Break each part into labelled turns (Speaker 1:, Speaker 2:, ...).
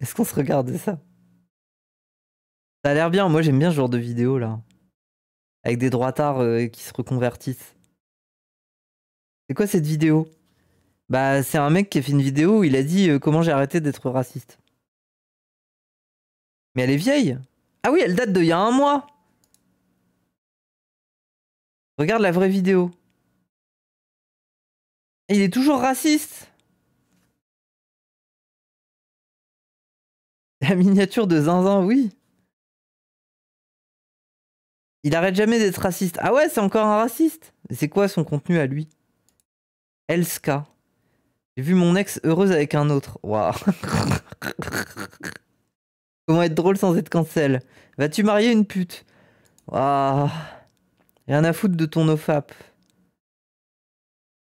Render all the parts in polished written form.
Speaker 1: Est-ce qu'on se regarde ça? Ça a l'air bien, moi j'aime bien ce genre de vidéo là. Avec des droitards qui se reconvertissent. C'est quoi cette vidéo? Bah c'est un mec qui a fait une vidéo où il a dit comment j'ai arrêté d'être raciste. Mais elle est vieille. Ah oui, elle date d'il y a un mois. Regarde la vraie vidéo. Et il est toujours raciste. La miniature de Zinzin, oui. Il arrête jamais d'être raciste. Ah ouais, c'est encore un raciste. C'est quoi son contenu à lui? Elska. J'ai vu mon ex heureuse avec un autre. Waouh. Comment être drôle sans être cancel? Vas-tu marier une pute? Waouh. Rien à foutre de ton nofap.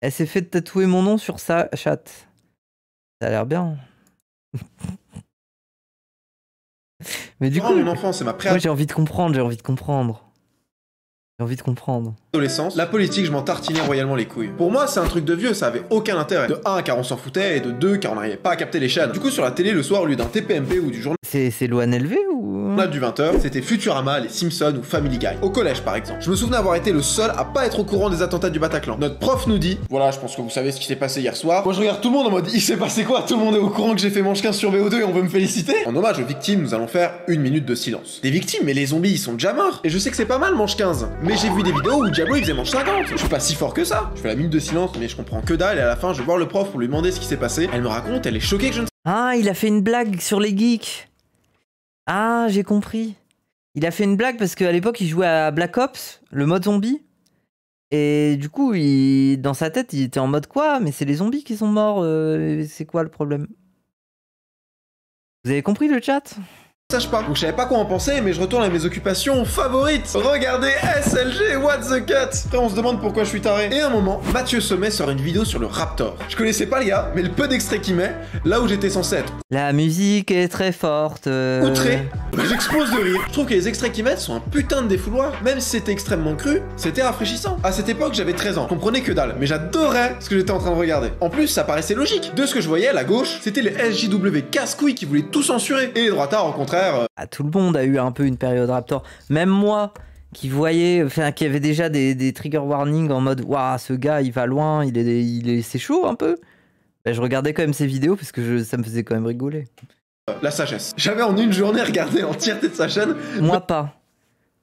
Speaker 1: Elle s'est fait tatouer mon nom sur sa chatte. Ça a l'air bien. Mais du coup,
Speaker 2: mon enfance, c'est ma
Speaker 1: moi j'ai envie de comprendre, j'ai envie de comprendre. J'ai envie de comprendre.
Speaker 2: Adolescence, la politique, je m'en tartinais royalement les couilles. Pour moi, c'est un truc de vieux, ça avait aucun intérêt. De 1, car on s'en foutait, et de 2, car on n'arrivait pas à capter les chaînes. Du coup, sur la télé, le soir, au lieu d'un TPMP ou du journal
Speaker 1: C'est l'ONLV ou...
Speaker 2: du 20h, c'était Futurama, les Simpsons ou Family Guy. Au collège, par exemple. Je me souvenais avoir été le seul à pas être au courant des attentats du Bataclan. Notre prof nous dit, voilà, je pense que vous savez ce qui s'est passé hier soir. Moi, je regarde tout le monde en mode, il s'est passé quoi? Tout le monde est au courant que j'ai fait manche 15 sur VO2 et on veut me féliciter? En hommage aux victimes, nous allons faire une minute de silence. Des victimes, mais les zombies, ils sont déjà morts. Et je sais que c'est pas mal manche 15. Mais j'ai vu des vidéos où Diablo, il faisait manche 50. Je suis pas si fort que ça. Je fais la minute de silence, mais je comprends que dalle, et à la fin, je vais voir le prof pour lui demander ce qui s'est passé. Elle me raconte, elle est choquée que je ne...
Speaker 1: Ah, il a fait une blague sur les geeks. Ah, j'ai compris. Il a fait une blague parce qu'à l'époque, il jouait à Black Ops, le mode zombie. Et du coup, dans sa tête, il était en mode quoi? Mais c'est les zombies qui sont morts. C'est quoi le problème? Vous avez compris le chat?
Speaker 2: sache pas. Donc je savais pas quoi en penser, mais je retourne à mes occupations favorites. Regardez SLG, what the cut. Après on se demande pourquoi je suis taré. Et à un moment, Mathieu Sommet sort une vidéo sur le Raptor. Je connaissais pas le gars, mais le peu d'extraits qu'il met, là où j'étais censé être
Speaker 1: La musique est très forte.
Speaker 2: outré, j'explose de rire. Je trouve que les extraits qu'ils mettent sont un putain de défouloir. Même si c'était extrêmement cru, c'était rafraîchissant. À cette époque, j'avais 13 ans, je comprenais que dalle, mais j'adorais ce que j'étais en train de regarder. En plus, ça paraissait logique. De ce que je voyais, à la gauche, c'était les SJW casse-couilles qui voulaient tout censurer. Et les droitards, au contraire...
Speaker 1: Ah, tout le monde a eu un peu une période Raptor. Même moi, qui voyais, enfin, qui avait déjà des trigger warnings en mode, waouh, ce gars, il va loin, c'est chaud un peu. Ben, je regardais quand même ses vidéos parce que ça me faisait quand même rigoler.
Speaker 2: La sagesse. J'avais en une journée regardé l'entièreté de sa chaîne.
Speaker 1: Moi pas.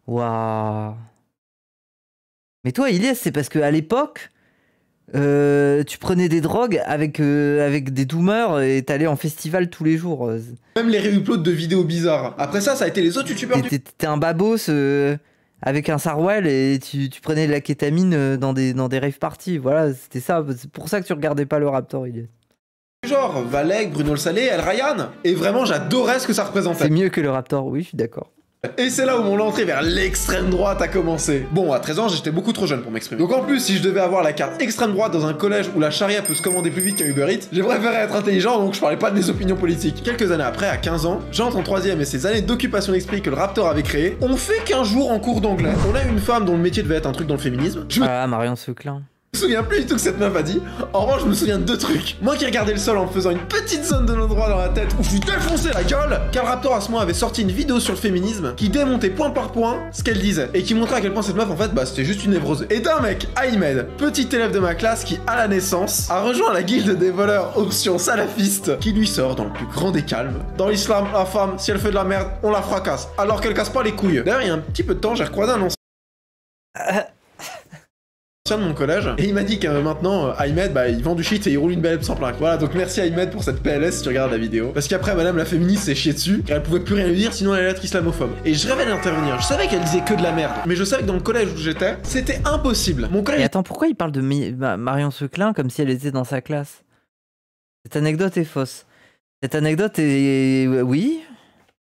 Speaker 1: Waouh. Mais toi, Ilyes, c'est parce qu'à l'époque, tu prenais des drogues avec des doomers et t'allais en festival tous les jours.
Speaker 2: Même les re-uploads de vidéos bizarres. Après ça, ça a été les autres youtubeurs du...
Speaker 1: T'étais un babos avec un sarwell et tu prenais de la kétamine dans des rave parties. Voilà, c'était ça. C'est pour ça que tu regardais pas le Raptor, Ilyes.
Speaker 2: Genre Valek, Bruno Le Salé, El Ryan. Et vraiment, j'adorais ce que ça représentait.
Speaker 1: C'est mieux que le Raptor, oui, je suis d'accord.
Speaker 2: Et c'est là où mon entrée vers l'extrême droite a commencé. Bon, à 13 ans, j'étais beaucoup trop jeune pour m'exprimer. Donc en plus, si je devais avoir la carte extrême droite dans un collège où la charia peut se commander plus vite qu'un Uber Eats, j'ai préféré être intelligent, donc je parlais pas de mes opinions politiques. Quelques années après, à 15 ans, j'entre en 3ème et ces années d'occupation d'esprit que le Raptor avait créé ont fait qu'un jour en cours d'anglais, on a une femme dont le métier devait être un truc dans le féminisme.
Speaker 1: Ah, Marion Seclin.
Speaker 2: Je me souviens plus du tout que cette meuf a dit. En revanche, je me souviens de deux trucs. Moi qui regardais le sol en me faisant une petite zone de l'endroit dans la tête où je suis défoncé la gueule, car le Raptor à ce moment avait sorti une vidéo sur le féminisme qui démontait point par point ce qu'elle disait et qui montrait à quel point cette meuf en fait bah c'était juste une névrose. Et d'un mec, Ahmed, petit élève de ma classe qui à la naissance a rejoint la guilde des voleurs option salafiste qui lui sort dans le plus grand des calmes. Dans l'islam, la femme, si elle fait de la merde, on la fracasse alors qu'elle casse pas les couilles. D'ailleurs, il y a un petit peu de temps, j'ai recroisé un ancien de mon collège et il m'a dit que maintenant Ahmed bah il vend du shit et il roule une belle sans plein. Voilà, donc merci Ahmed pour cette PLS si tu regardes la vidéo, parce qu'après madame la féministe s'est chiée dessus car elle pouvait plus rien lui dire sinon elle allait être islamophobe. Et je rêvais d'intervenir, je savais qu'elle disait que de la merde, mais je savais que dans le collège où j'étais c'était impossible. Mon collège...
Speaker 1: Et attends, pourquoi il parle de Marion Seclin comme si elle était dans sa classe? Cette anecdote est fausse. Cette anecdote est... oui.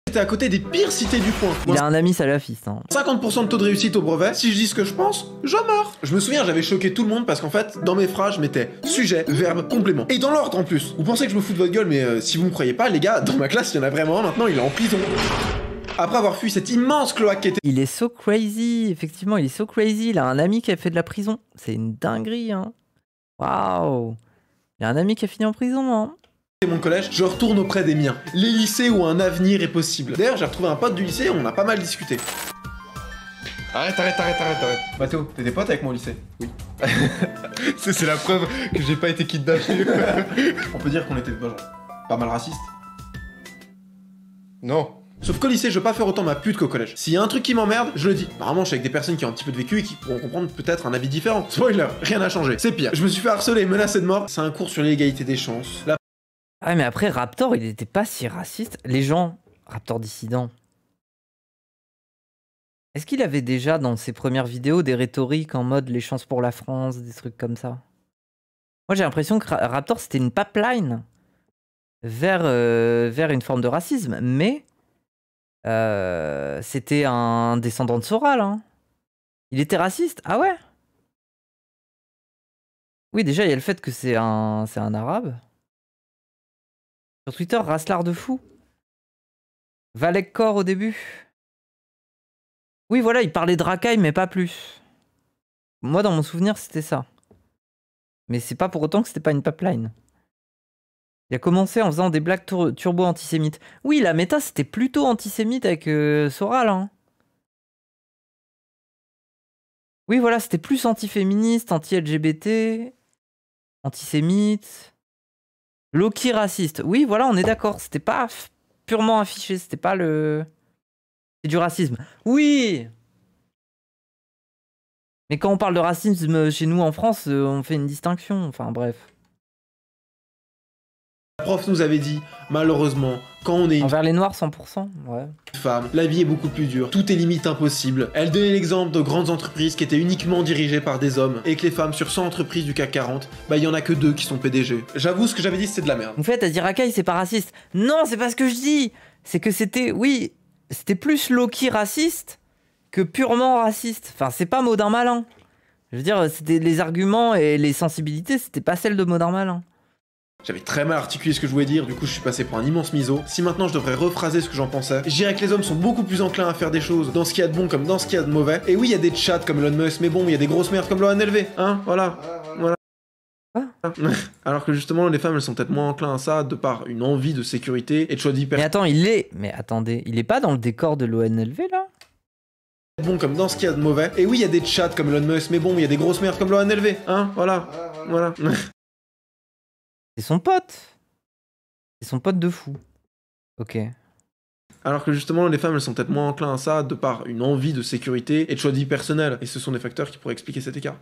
Speaker 2: J'étais à côté des pires cités du coin.
Speaker 1: Il a un ami salafiste. Hein.
Speaker 2: 50% de taux de réussite au brevet, si je dis ce que je pense, je meurs. Je me souviens, j'avais choqué tout le monde parce qu'en fait, dans mes phrases, je mettais sujet, verbe, complément. Et dans l'ordre en plus. Vous pensez que je me fous de votre gueule, mais si vous me croyez pas, les gars, dans ma classe, il y en a vraiment un, maintenant il est en prison. Après avoir fui cette immense cloaque qui était...
Speaker 1: Il est so crazy, effectivement, il est so crazy. Il a un ami qui a fait de la prison. C'est une dinguerie, hein. Waouh. Il a un ami qui a fini en prison, hein.
Speaker 2: mon collège, je retourne auprès des miens. Les lycées où un avenir est possible. D'ailleurs, j'ai retrouvé un pote du lycée, on a pas mal discuté. Arrête. Mathéo, t'es des potes avec moi au lycée? Oui.
Speaker 3: C'est la preuve que j'ai pas été kidnappé.
Speaker 2: On peut dire qu'on était genre, pas mal racistes.
Speaker 3: Non.
Speaker 2: Sauf qu'au lycée, je veux pas faire autant ma pute qu'au collège. S'il y a un truc qui m'emmerde, je le dis. Normalement, je suis avec des personnes qui ont un petit peu de vécu et qui pourront comprendre peut-être un avis différent. Spoiler, rien n'a changé. C'est pire. Je me suis fait harceler et menacé de mort. C'est un cours sur l'égalité des chances. La...
Speaker 1: Ah mais après, Raptor, il était pas si raciste. Les gens, Raptor dissident, est-ce qu'il avait déjà dans ses premières vidéos des rhétoriques en mode les chances pour la France, des trucs comme ça? Moi j'ai l'impression que Raptor c'était une pipeline vers une forme de racisme, mais c'était un descendant de Soral. Hein. Il était raciste? Ah ouais? Oui, déjà il y a le fait que c'est un arabe. Sur Twitter, Raslar de fou. Valek Kor au début. Oui, voilà, il parlait de racaille, mais pas plus. Moi, dans mon souvenir, c'était ça. Mais c'est pas pour autant que c'était pas une pipeline. Il a commencé en faisant des blagues turbo antisémites. Oui, la méta, c'était plutôt antisémite avec Soral. Hein. Oui, voilà, c'était plus anti-féministe, anti-LGBT, antisémite, low-key raciste. Oui, voilà, on est d'accord. C'était pas purement affiché, c'était pas le... C'est du racisme. Oui! Mais quand on parle de racisme chez nous en France, on fait une distinction. Enfin, bref.
Speaker 2: La prof nous avait dit, malheureusement, quand on est une
Speaker 1: Envers les noirs, 100%. Ouais.
Speaker 2: femme, la vie est beaucoup plus dure. Tout est limite impossible. Elle donnait l'exemple de grandes entreprises qui étaient uniquement dirigées par des hommes et que les femmes sur 100 entreprises du CAC 40, bah il y en a que 2 qui sont PDG. J'avoue, ce que j'avais dit, c'était de la merde.
Speaker 1: En fait, à dire racaille, c'est pas raciste. Non, c'est pas ce que je dis. C'est que c'était... Oui... C'était plus low-key raciste que purement raciste. Enfin, c'est pas Modin Malin. Je veux dire, c'était les arguments et les sensibilités, c'était pas celles de Modin Malin.
Speaker 2: J'avais très mal articulé ce que je voulais dire, du coup je suis passé pour un immense miso. Si maintenant je devrais rephraser ce que j'en pensais, je dirais que les hommes sont beaucoup plus enclins à faire des choses dans ce qu'il y a de bon comme dans ce qu'il y a de mauvais. Et oui, il y a des chats comme Elon Musk, mais bon, il y a des grosses merdes comme l'ONLV, hein, voilà. Alors que justement, les femmes, elles sont peut-être moins enclins à ça, de par une envie de sécurité et de choix d'hyper...
Speaker 1: Mais attends, il est... Mais attendez, il est pas dans le décor de l'ONLV, là?
Speaker 2: Bon comme dans ce qu'il y a de mauvais. Et oui, il y a des chats comme Elon Musk, mais bon, il y a des grosses merdes comme l'ONLV, hein, voilà.
Speaker 1: C'est son pote. C'est son pote de fou. Ok.
Speaker 2: Alors que justement, les femmes, elles sont peut-être moins enclins à ça, de par une envie de sécurité et de choix de vie personnel. Et ce sont des facteurs qui pourraient expliquer cet écart.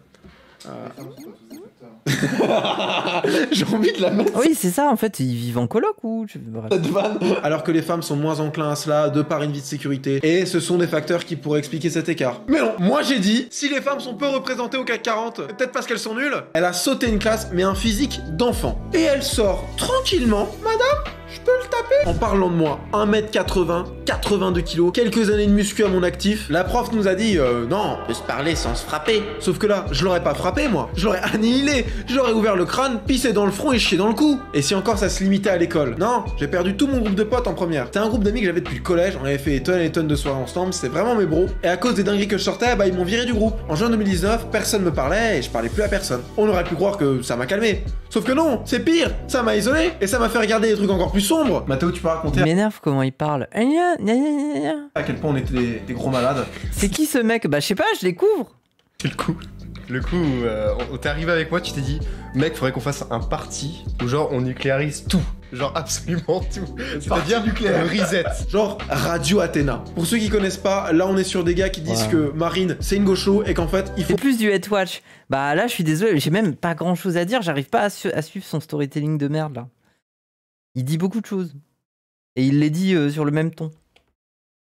Speaker 2: J'ai envie de la mettre.
Speaker 1: Oui, c'est ça, en fait, ils vivent en coloc ou... Bref.
Speaker 2: Cette vanne. Alors que les femmes sont moins enclins à cela, de par une vie de sécurité. Et ce sont des facteurs qui pourraient expliquer cet écart. Mais non, moi j'ai dit, si les femmes sont peu représentées au CAC 40, peut-être parce qu'elles sont nulles, elle a sauté une classe, mais un physique d'enfant. Et elle sort tranquillement, madame, je peux le taper? En parlant de moi, 1m80, 82 kg, quelques années de muscu à mon actif, la prof nous a dit non, on peut se parler sans se frapper. Sauf que là, je l'aurais pas frappé moi, je l'aurais annihilé, j'aurais ouvert le crâne, pissé dans le front et chié dans le cou. Et si encore ça se limitait à l'école? Non, j'ai perdu tout mon groupe de potes en première. C'était un groupe d'amis que j'avais depuis le collège, on avait fait des tonnes et des tonnes de soirées ensemble, c'était vraiment mes bros. Et à cause des dingueries que je sortais, bah ils m'ont viré du groupe. En juin 2019, personne me parlait et je parlais plus à personne. On aurait pu croire que ça m'a calmé. Sauf que non, c'est pire, ça m'a isolé et ça m'a fait regarder des trucs encore plus sombres. Mathéo, tu peux raconter
Speaker 1: Il m'énerve comment il parle.
Speaker 2: à quel point on était des gros malades?
Speaker 1: C'est qui ce mec? Bah je sais pas, je découvre.
Speaker 3: C'est le coup. Le coup où t'es arrivé avec moi, tu t'es dit, mec, faudrait qu'on fasse un party où genre on nucléarise tout. Genre absolument tout. C'est-à-dire
Speaker 2: nucléaire.
Speaker 3: le reset.
Speaker 2: Genre Radio Athéna. Pour ceux qui connaissent pas, là on est sur des gars qui disent que Marine c'est une gaucho et qu'en fait il faut...
Speaker 1: C'est plus du head watch. Bah là je suis désolé, j'ai même pas grand chose à dire, j'arrive pas à suivre son storytelling de merde là. Il dit beaucoup de choses. Et il les dit sur le même ton.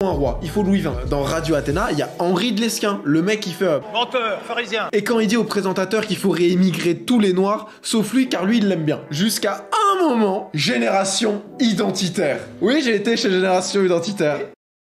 Speaker 2: Un roi, il faut Louis XX. Dans Radio Athéna, il y a Henri de Lesquin, le mec qui fait...
Speaker 4: menteur, pharisien.
Speaker 2: Et quand il dit au présentateur qu'il faut réémigrer tous les noirs, sauf lui, car lui, il l'aime bien. Jusqu'à un moment, Génération Identitaire. Oui, j'ai été chez Génération Identitaire.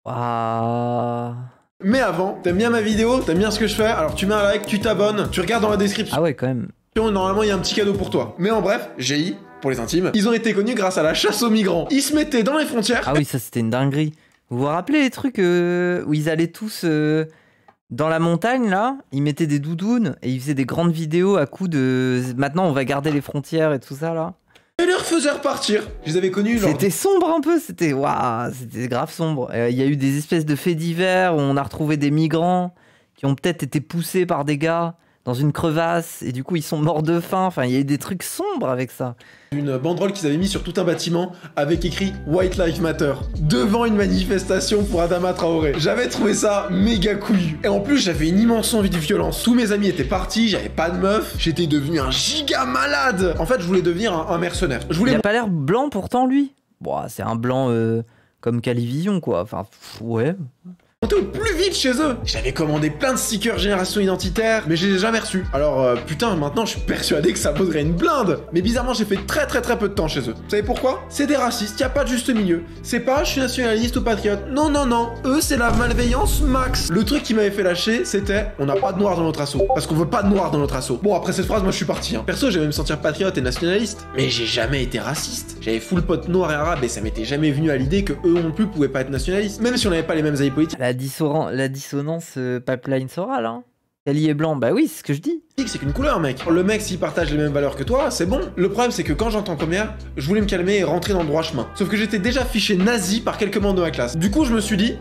Speaker 1: Waouh.
Speaker 2: Mais avant, t'aimes bien ma vidéo, t'aimes bien ce que je fais, alors tu mets un like, tu t'abonnes, tu regardes dans la description.
Speaker 1: Ah ouais, quand même.
Speaker 2: Normalement, il y a un petit cadeau pour toi. Mais en bref, GI, pour les intimes, ils ont été connus grâce à la chasse aux migrants. Ils se mettaient dans les frontières...
Speaker 1: Ah oui, ça c'était une dinguerie. Vous vous rappelez les trucs où ils allaient tous dans la montagne, là? Ils mettaient des doudounes et ils faisaient des grandes vidéos à coups de... Maintenant, on va garder les frontières et tout ça, là.
Speaker 2: Et leur faisait repartir. Je les avais connus lors...
Speaker 1: C'était sombre un peu, c'était waouh, c'était grave sombre. Il y a eu des espèces de faits divers où on a retrouvé des migrants qui ont peut-être été poussés par des gars dans une crevasse et du coup ils sont morts de faim. Enfin, il y a eu des trucs sombres avec ça.
Speaker 2: Une banderole qu'ils avaient mis sur tout un bâtiment avec écrit White Lives Matter devant une manifestation pour Adama Traoré. J'avais trouvé ça méga couillu. Et en plus, j'avais une immense envie de violence. Tous mes amis étaient partis, j'avais pas de meuf, j'étais devenu un giga malade. En fait, je voulais devenir un mercenaire.
Speaker 1: Il a pas l'air blanc pourtant lui. Bon, c'est un blanc comme Calivision quoi. Enfin, ouais.
Speaker 2: Monter au plus vite chez eux. J'avais commandé plein de stickers génération identitaire, mais je les ai jamais reçus. Alors putain, maintenant je suis persuadé que ça vaudrait une blinde. Mais bizarrement, j'ai fait très peu de temps chez eux. Vous savez pourquoi? C'est des racistes, y a pas de juste milieu. C'est pas je suis nationaliste ou patriote. Non, non, non. Eux, c'est la malveillance max. Le truc qui m'avait fait lâcher, c'était on n'a pas de noirs dans notre assaut. Parce qu'on veut pas de noirs dans notre assaut. Bon, après cette phrase, moi je suis parti. Hein. Perso, j'allais me sentir patriote et nationaliste. Mais j'ai jamais été raciste. J'avais full pote noir et arabe et ça m'était jamais venu à l'idée que eux non plus pouvaient pas être nationalistes. Même si on n'avait pas les mêmes avis politiques.
Speaker 1: La dissonance pipeline Soral, hein. Cali est blanc, bah oui, c'est ce que je dis.
Speaker 2: C'est qu'une couleur, mec. Le mec, s'il partage les mêmes valeurs que toi, c'est bon. Le problème, c'est que quand j'entends première, je voulais me calmer et rentrer dans le droit chemin. Sauf que j'étais déjà fiché nazi par quelques membres de ma classe. Du coup, je me suis dit,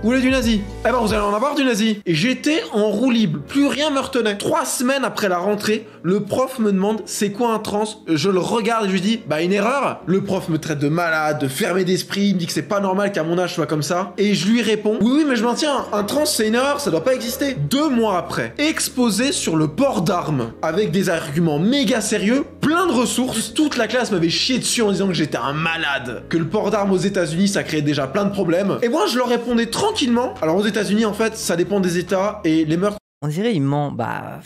Speaker 2: vous voulez du nazi? Eh ben, vous allez en avoir du nazi. Et j'étais en roue libre. Plus rien me retenait. 3 semaines après la rentrée, le prof me demande, c'est quoi un trans? Je le regarde et je lui dis, bah, une erreur. Le prof me traite de malade, de fermé d'esprit. Il me dit que c'est pas normal qu'à mon âge, je sois comme ça. Et je lui réponds, oui, mais je maintiens. Un trans, c'est une erreur, ça doit pas exister. 2 mois après, exposé sur le port d'armes, avec des arguments méga sérieux, plein de ressources. Toute la classe m'avait chié dessus en disant que j'étais un malade, que le port d'armes aux États-Unis ça créait déjà plein de problèmes. Et moi je leur répondais tranquillement. Alors aux États-Unis en fait ça dépend des États et les meurtres
Speaker 1: On dirait il ment, bah.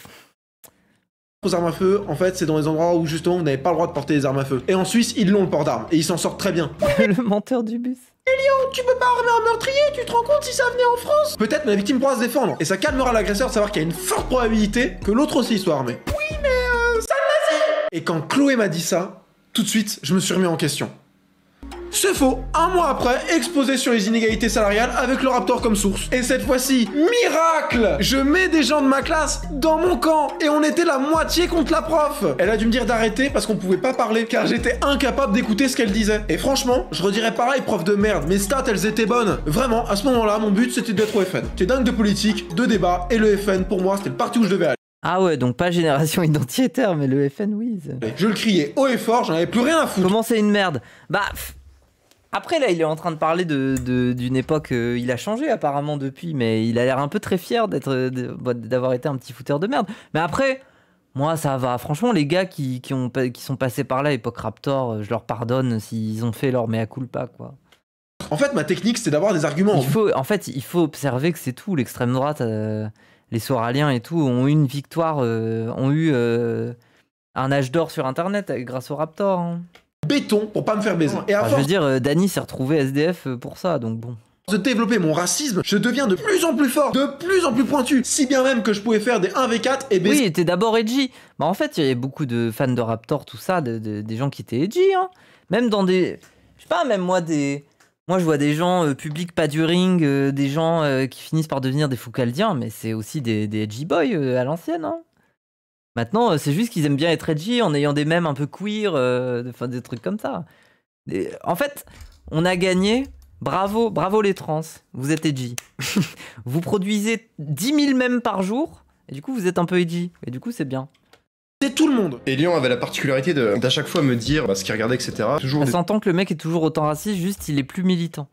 Speaker 2: aux armes à feu, en fait c'est dans les endroits où justement vous n'avez pas le droit de porter des armes à feu. Et en Suisse ils l'ont le port d'armes et ils s'en sortent très bien.
Speaker 1: Le menteur du bus.
Speaker 2: Tu peux pas armer un meurtrier, tu te rends compte si ça venait en France? Peut-être mais la victime pourra se défendre et ça calmera l'agresseur de savoir qu'il y a une forte probabilité que l'autre aussi soit armé. Oui mais ça le nazi. Et quand Chloé m'a dit ça, tout de suite je me suis remis en question. C'est faux. 1 mois après, exposé sur les inégalités salariales avec le Raptor comme source. Et cette fois-ci, miracle! Je mets des gens de ma classe dans mon camp et on était la moitié contre la prof. Elle a dû me dire d'arrêter parce qu'on pouvait pas parler car j'étais incapable d'écouter ce qu'elle disait. Et franchement, je redirais pareil, prof de merde. Mes stats, elles étaient bonnes. Vraiment, à ce moment-là, mon but c'était d'être au FN. J'étais dingue de politique, de débat et le FN pour moi c'était le parti où je devais aller.
Speaker 1: Ah ouais, donc pas génération identitaire, mais le FN, oui.
Speaker 2: Je le criais haut et fort, j'en avais plus rien à foutre.
Speaker 1: Comment c'est une merde? Bah. Après, là, il est en train de parler d'une époque. Il a changé apparemment depuis, mais il a l'air un peu très fier d'avoir été un petit fouteur de merde. Mais après, moi, ça va. Franchement, les gars qui sont passés par là, époque Raptor, je leur pardonne s'ils ont fait leur mea culpa, quoi.
Speaker 2: En fait, ma technique, c'était d'avoir des arguments.
Speaker 1: Il faut observer que c'est tout. L'extrême droite, les Soraliens et tout, ont eu une victoire, ont eu un âge d'or sur Internet grâce au Raptor. Hein.
Speaker 2: Béton pour pas me faire baiser. Et à
Speaker 1: je veux dire, Dany s'est retrouvé SDF pour ça, donc bon.
Speaker 2: De développer mon racisme, je deviens de plus en plus fort, de plus en plus pointu, si bien même que je pouvais faire des 1v4 et baiser.
Speaker 1: Oui, t'es d'abord edgy. Bah en fait, il y avait beaucoup de fans de Raptor, tout ça, des gens qui étaient edgy, hein. Même dans des... Je sais pas, même moi, je vois des gens publics pas du ring, des gens qui finissent par devenir des Foucaldiens, mais c'est aussi des edgy boys à l'ancienne, hein. Maintenant, c'est juste qu'ils aiment bien être edgy en ayant des mèmes un peu queer, des trucs comme ça. En fait, on a gagné. Bravo, bravo les trans. Vous êtes edgy. Vous produisez 10 000 mèmes par jour, et du coup, vous êtes un peu edgy. Et du coup, c'est bien.
Speaker 2: C'est tout le monde.
Speaker 3: Et Lyon avait la particularité d'à chaque fois me dire ce qu'il regardait, etc. Toujours
Speaker 1: ça s'entend que le mec est toujours autant raciste, juste il est plus militant.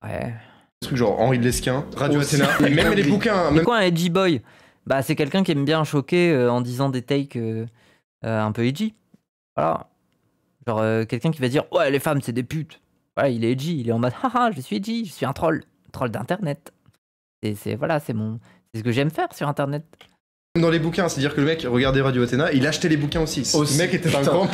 Speaker 1: Ouais.
Speaker 3: Des trucs genre Henri de Lesquin, Radio Athéna, et même les bouquins.
Speaker 1: C'est quoi un edgy boy? Bah, c'est quelqu'un qui aime bien choquer en disant des takes un peu edgy. Voilà. Genre, quelqu'un qui va dire ouais, les femmes, c'est des putes. Voilà, il est edgy. Il est en mode haha, je suis edgy, je suis un troll. Troll d'internet. Voilà, c'est ce que j'aime faire sur internet.
Speaker 3: Dans les bouquins, c'est-à-dire que le mec regardait Radio Athéna, il achetait les bouquins aussi. Le mec était un grand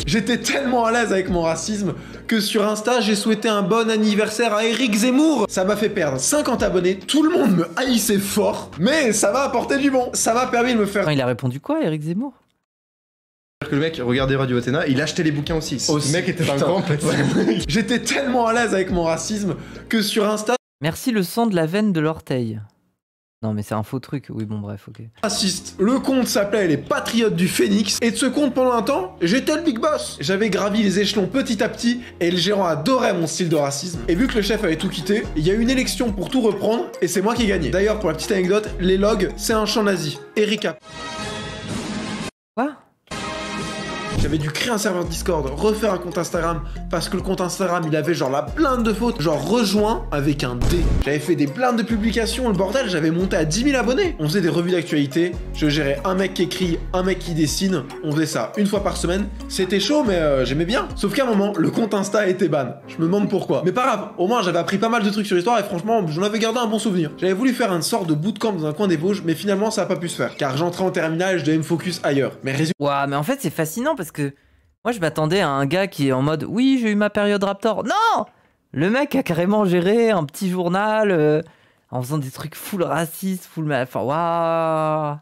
Speaker 2: J'étais tellement à l'aise avec mon racisme que sur Insta, j'ai souhaité un bon anniversaire à Éric Zemmour. Ça m'a fait perdre 50 abonnés, tout le monde me haïssait fort, mais ça m'a apporté du bon. Ça m'a permis de me faire...
Speaker 1: Il a répondu quoi, Éric Zemmour?
Speaker 3: C'est-à-dire que le mec regardait Radio Athéna, il achetait les bouquins aussi. Le mec était un grand
Speaker 2: J'étais tellement à l'aise avec mon racisme que sur Insta...
Speaker 1: Merci le sang de la veine de l'orteil. Non mais c'est un faux truc, oui bon bref, ok.
Speaker 2: Raciste. Le compte s'appelait Les Patriotes du Phénix, et de ce compte pendant un temps, j'étais le big boss. J'avais gravi les échelons petit à petit, et le gérant adorait mon style de racisme. Et vu que le chef avait tout quitté, il y a eu une élection pour tout reprendre, et c'est moi qui ai gagné. D'ailleurs, pour la petite anecdote, les logs, c'est un champ nazi. Erika.
Speaker 1: Quoi?
Speaker 2: J'avais dû créer un serveur Discord, refaire un compte Instagram, parce que le compte Instagram, il avait genre la blinde de fautes, genre rejoint avec un D. J'avais fait des blindes de publications, le bordel, j'avais monté à 10 000 abonnés. On faisait des revues d'actualité, je gérais un mec qui écrit, un mec qui dessine, on faisait ça une fois par semaine. C'était chaud, mais j'aimais bien. Sauf qu'à un moment, le compte Insta était ban. Je me demande pourquoi. Mais pas grave, au moins j'avais appris pas mal de trucs sur l'histoire et franchement, j'en avais gardé un bon souvenir. J'avais voulu faire une sorte de bootcamp dans un coin des Vosges, mais finalement ça a pas pu se faire, car j'entrais en terminale et je devais me focus ailleurs. Mais
Speaker 1: Ouah, mais en fait c'est fascinant parce que moi je m'attendais à un gars qui est en mode oui j'ai eu ma période Raptor. Non, le mec a carrément géré un petit journal en faisant des trucs full racistes, full enfin waouh.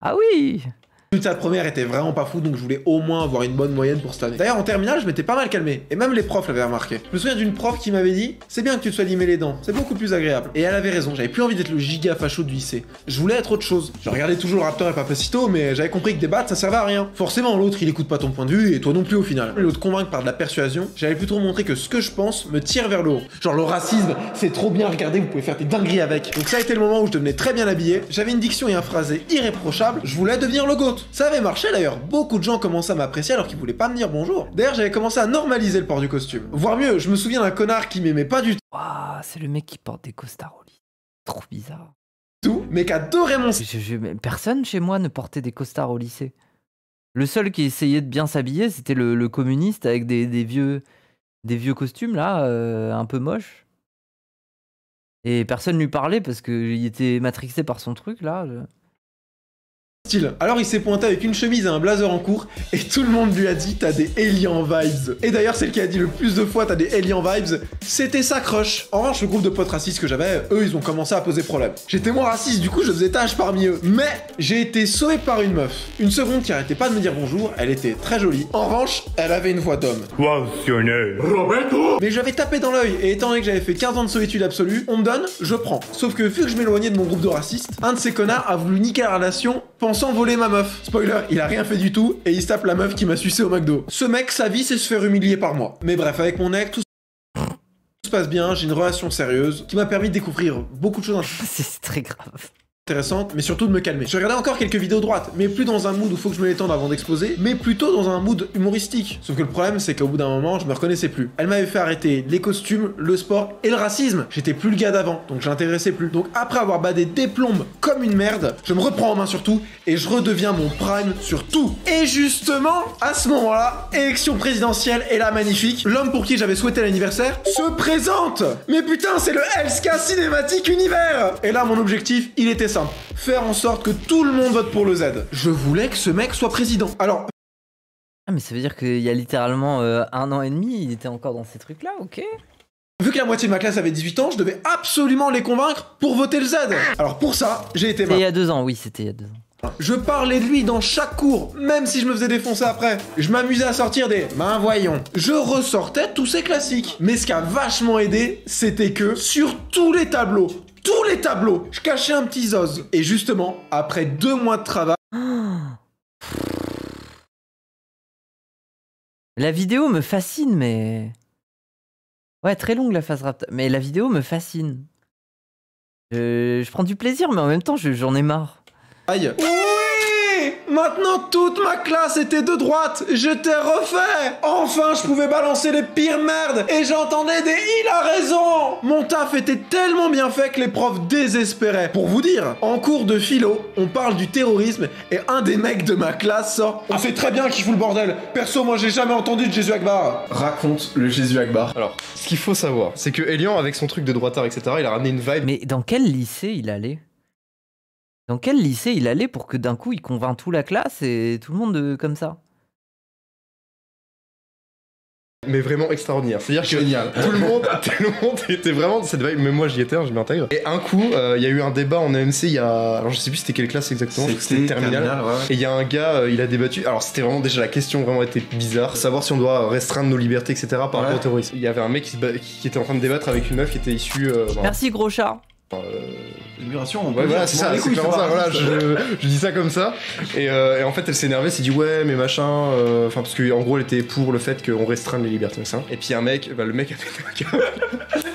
Speaker 1: Ah oui.
Speaker 2: Toute sa première était vraiment pas fou, donc je voulais au moins avoir une bonne moyenne pour cette année. D'ailleurs, en terminale, je m'étais pas mal calmé, et même les profs l'avaient remarqué. Je me souviens d'une prof qui m'avait dit « C'est bien que tu te sois limé les dents, c'est beaucoup plus agréable. » Et elle avait raison, j'avais plus envie d'être le giga facho du lycée. Je voulais être autre chose. Je regardais toujours le Raptor et Papacito, mais j'avais compris que débattre, ça servait à rien. Forcément, l'autre, il écoute pas ton point de vue, et toi non plus au final. Au lieu de convaincre par de la persuasion, j'allais plutôt montrer que ce que je pense me tire vers le haut. Genre le racisme, c'est trop bien, regardez, vous pouvez faire des dingueries avec. Donc ça a été le moment où je devenais très bien habillé, j'avais une diction et un phrasé irréprochable, je voulais devenir le GOAT. Ça avait marché d'ailleurs, beaucoup de gens commençaient à m'apprécier alors qu'ils voulaient pas me dire bonjour. D'ailleurs, j'avais commencé à normaliser le port du costume. Voire mieux, je me souviens d'un connard qui m'aimait pas du
Speaker 1: Waouh, c'est le mec qui porte des costards au lit. Trop bizarre.
Speaker 2: tout, mais qu'adorait mon
Speaker 1: Personne chez moi ne portait des costards au lycée. Le seul qui essayait de bien s'habiller, c'était le communiste avec des vieux costumes là, un peu moches. Et personne lui parlait parce qu'il était matrixé par son truc là.
Speaker 2: style. Alors il s'est pointé avec une chemise et un blazer en cours, et tout le monde lui a dit t'as des alien vibes. Et d'ailleurs celle qui a dit le plus de fois t'as des alien vibes, c'était sa crush. En revanche, le groupe de potes racistes que j'avais, eux ils ont commencé à poser problème. J'étais moins raciste, du coup je faisais tâche parmi eux. Mais j'ai été sauvé par une meuf. Une seconde qui arrêtait pas de me dire bonjour, elle était très jolie. En revanche, elle avait une voix d'homme. Mais j'avais tapé dans l'œil, et étant donné que j'avais fait 15 ans de solitude absolue, on me donne, je prends. Sauf que vu que je m'éloignais de mon groupe de racistes, un de ces connards a voulu niquer la relation, pensant voler ma meuf. Spoiler, il a rien fait du tout, et il se tape la meuf qui m'a sucé au McDo. Ce mec, sa vie, c'est se faire humilier par moi. Mais bref, avec mon ex, tout se passe bien, j'ai une relation sérieuse, qui m'a permis de découvrir beaucoup de choses
Speaker 1: C'est très grave.
Speaker 2: intéressantes, mais surtout de me calmer. Je regardais encore quelques vidéos droites, mais plus dans un mood où faut que je me détende avant d'exposer, mais plutôt dans un mood humoristique. Sauf que le problème, c'est qu'au bout d'un moment, je me reconnaissais plus. Elle m'avait fait arrêter les costumes, le sport et le racisme. J'étais plus le gars d'avant, donc j'intéressais plus. Donc après avoir badé des plombes comme une merde, je me reprends en main sur tout, et je redeviens mon prime sur tout. Et justement, à ce moment-là, élection présidentielle, et là, magnifique, l'homme pour qui j'avais souhaité l'anniversaire se présente. Mais putain, c'est le Hellska Cinématique Univers. Et là, mon objectif, il était simple. Faire en sorte que tout le monde vote pour le Z. Je voulais que ce mec soit président. Alors...
Speaker 1: Ah mais ça veut dire qu'il y a littéralement 1 an et demi, il était encore dans ces trucs-là, ok.
Speaker 2: Vu que la moitié de ma classe avait 18 ans, je devais absolument les convaincre pour voter le Z. Alors pour ça, j'ai été
Speaker 1: C'était il y a 2 ans, oui, c'était il y a 2 ans.
Speaker 2: Je parlais de lui dans chaque cours, même si je me faisais défoncer après. Je m'amusais à sortir des « ben voyons ». Je ressortais tous ces classiques. Mais ce qui a vachement aidé, c'était que sur tous les tableaux, je cachais un petit zoz. Et justement, après 2 mois de travail...
Speaker 1: La vidéo me fascine, mais... Ouais, très longue la phase Raptor, mais la vidéo me fascine. Je prends du plaisir, mais en même temps, j'en ai marre.
Speaker 2: Aïe. Oui! Maintenant, toute ma classe était de droite. Je t'ai refait. Enfin, je pouvais balancer les pires merdes. Et j'entendais des « il a raison ». Mon taf était tellement bien fait que les profs désespéraient. Pour vous dire, en cours de philo, on parle du terrorisme et un des mecs de ma classe sort « On sait très bien qui fout le bordel. Perso, moi, j'ai jamais entendu de Jésus Akbar. » Raconte le Jésus Akbar.
Speaker 3: Alors, ce qu'il faut savoir, c'est que Elian, avec son truc de droitard, etc., il a ramené une vibe.
Speaker 1: Mais dans quel lycée il allait? Dans quel lycée il allait pour que d'un coup il convainc toute la classe et tout le monde comme ça?
Speaker 3: Mais vraiment extraordinaire. C'est-à-dire que
Speaker 2: Génial.
Speaker 3: tout le monde était vraiment dans cette vibe. Même moi j'y étais, hein, je m'intègre. Et un coup, il y a eu un débat en AMC il y a... Alors je sais plus c'était quelle classe exactement. C'était terminale.
Speaker 2: Ouais.
Speaker 3: Et il y a un gars, il a débattu. Alors c'était vraiment déjà la question vraiment était bizarre. Savoir si on doit restreindre nos libertés, etc. par rapport au terrorisme. Il y avait un mec qui était en train de débattre avec une meuf qui était issue...
Speaker 1: Merci gros chat.
Speaker 2: L'immigration, on peut
Speaker 3: Ouais,
Speaker 2: dire,
Speaker 3: voilà, c'est
Speaker 2: je m'en
Speaker 3: ça,
Speaker 2: bats les
Speaker 3: c'est
Speaker 2: couilles,
Speaker 3: clairement ça,
Speaker 2: pas
Speaker 3: voilà,
Speaker 2: raciste.
Speaker 3: je dis ça comme ça. Et en fait, elle s'énervait, elle s'est dit, ouais, mais machin, enfin, parce qu'en gros, elle était pour le fait qu'on restreigne les libertés, ça. Et puis un mec, bah, le mec a pété un câble.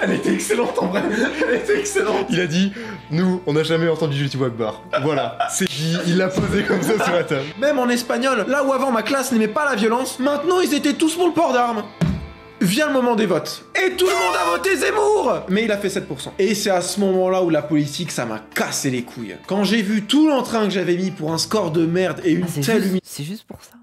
Speaker 2: Elle était excellente en vrai. Elle était excellente.
Speaker 3: Il a dit, nous, on n'a jamais entendu Allahu Akbar. Voilà, c'est dit, il l'a posé comme ça sur la table.
Speaker 2: Même en espagnol, là où avant ma classe n'aimait pas la violence, maintenant ils étaient tous pour le port d'armes. Vient le moment des votes. Et tout le monde a voté Zemmour. Mais il a fait 7%. Et c'est à ce moment-là où la politique, ça m'a cassé les couilles. Quand j'ai vu tout l'entrain que j'avais mis pour un score de merde et une telle
Speaker 1: C'est juste pour ça.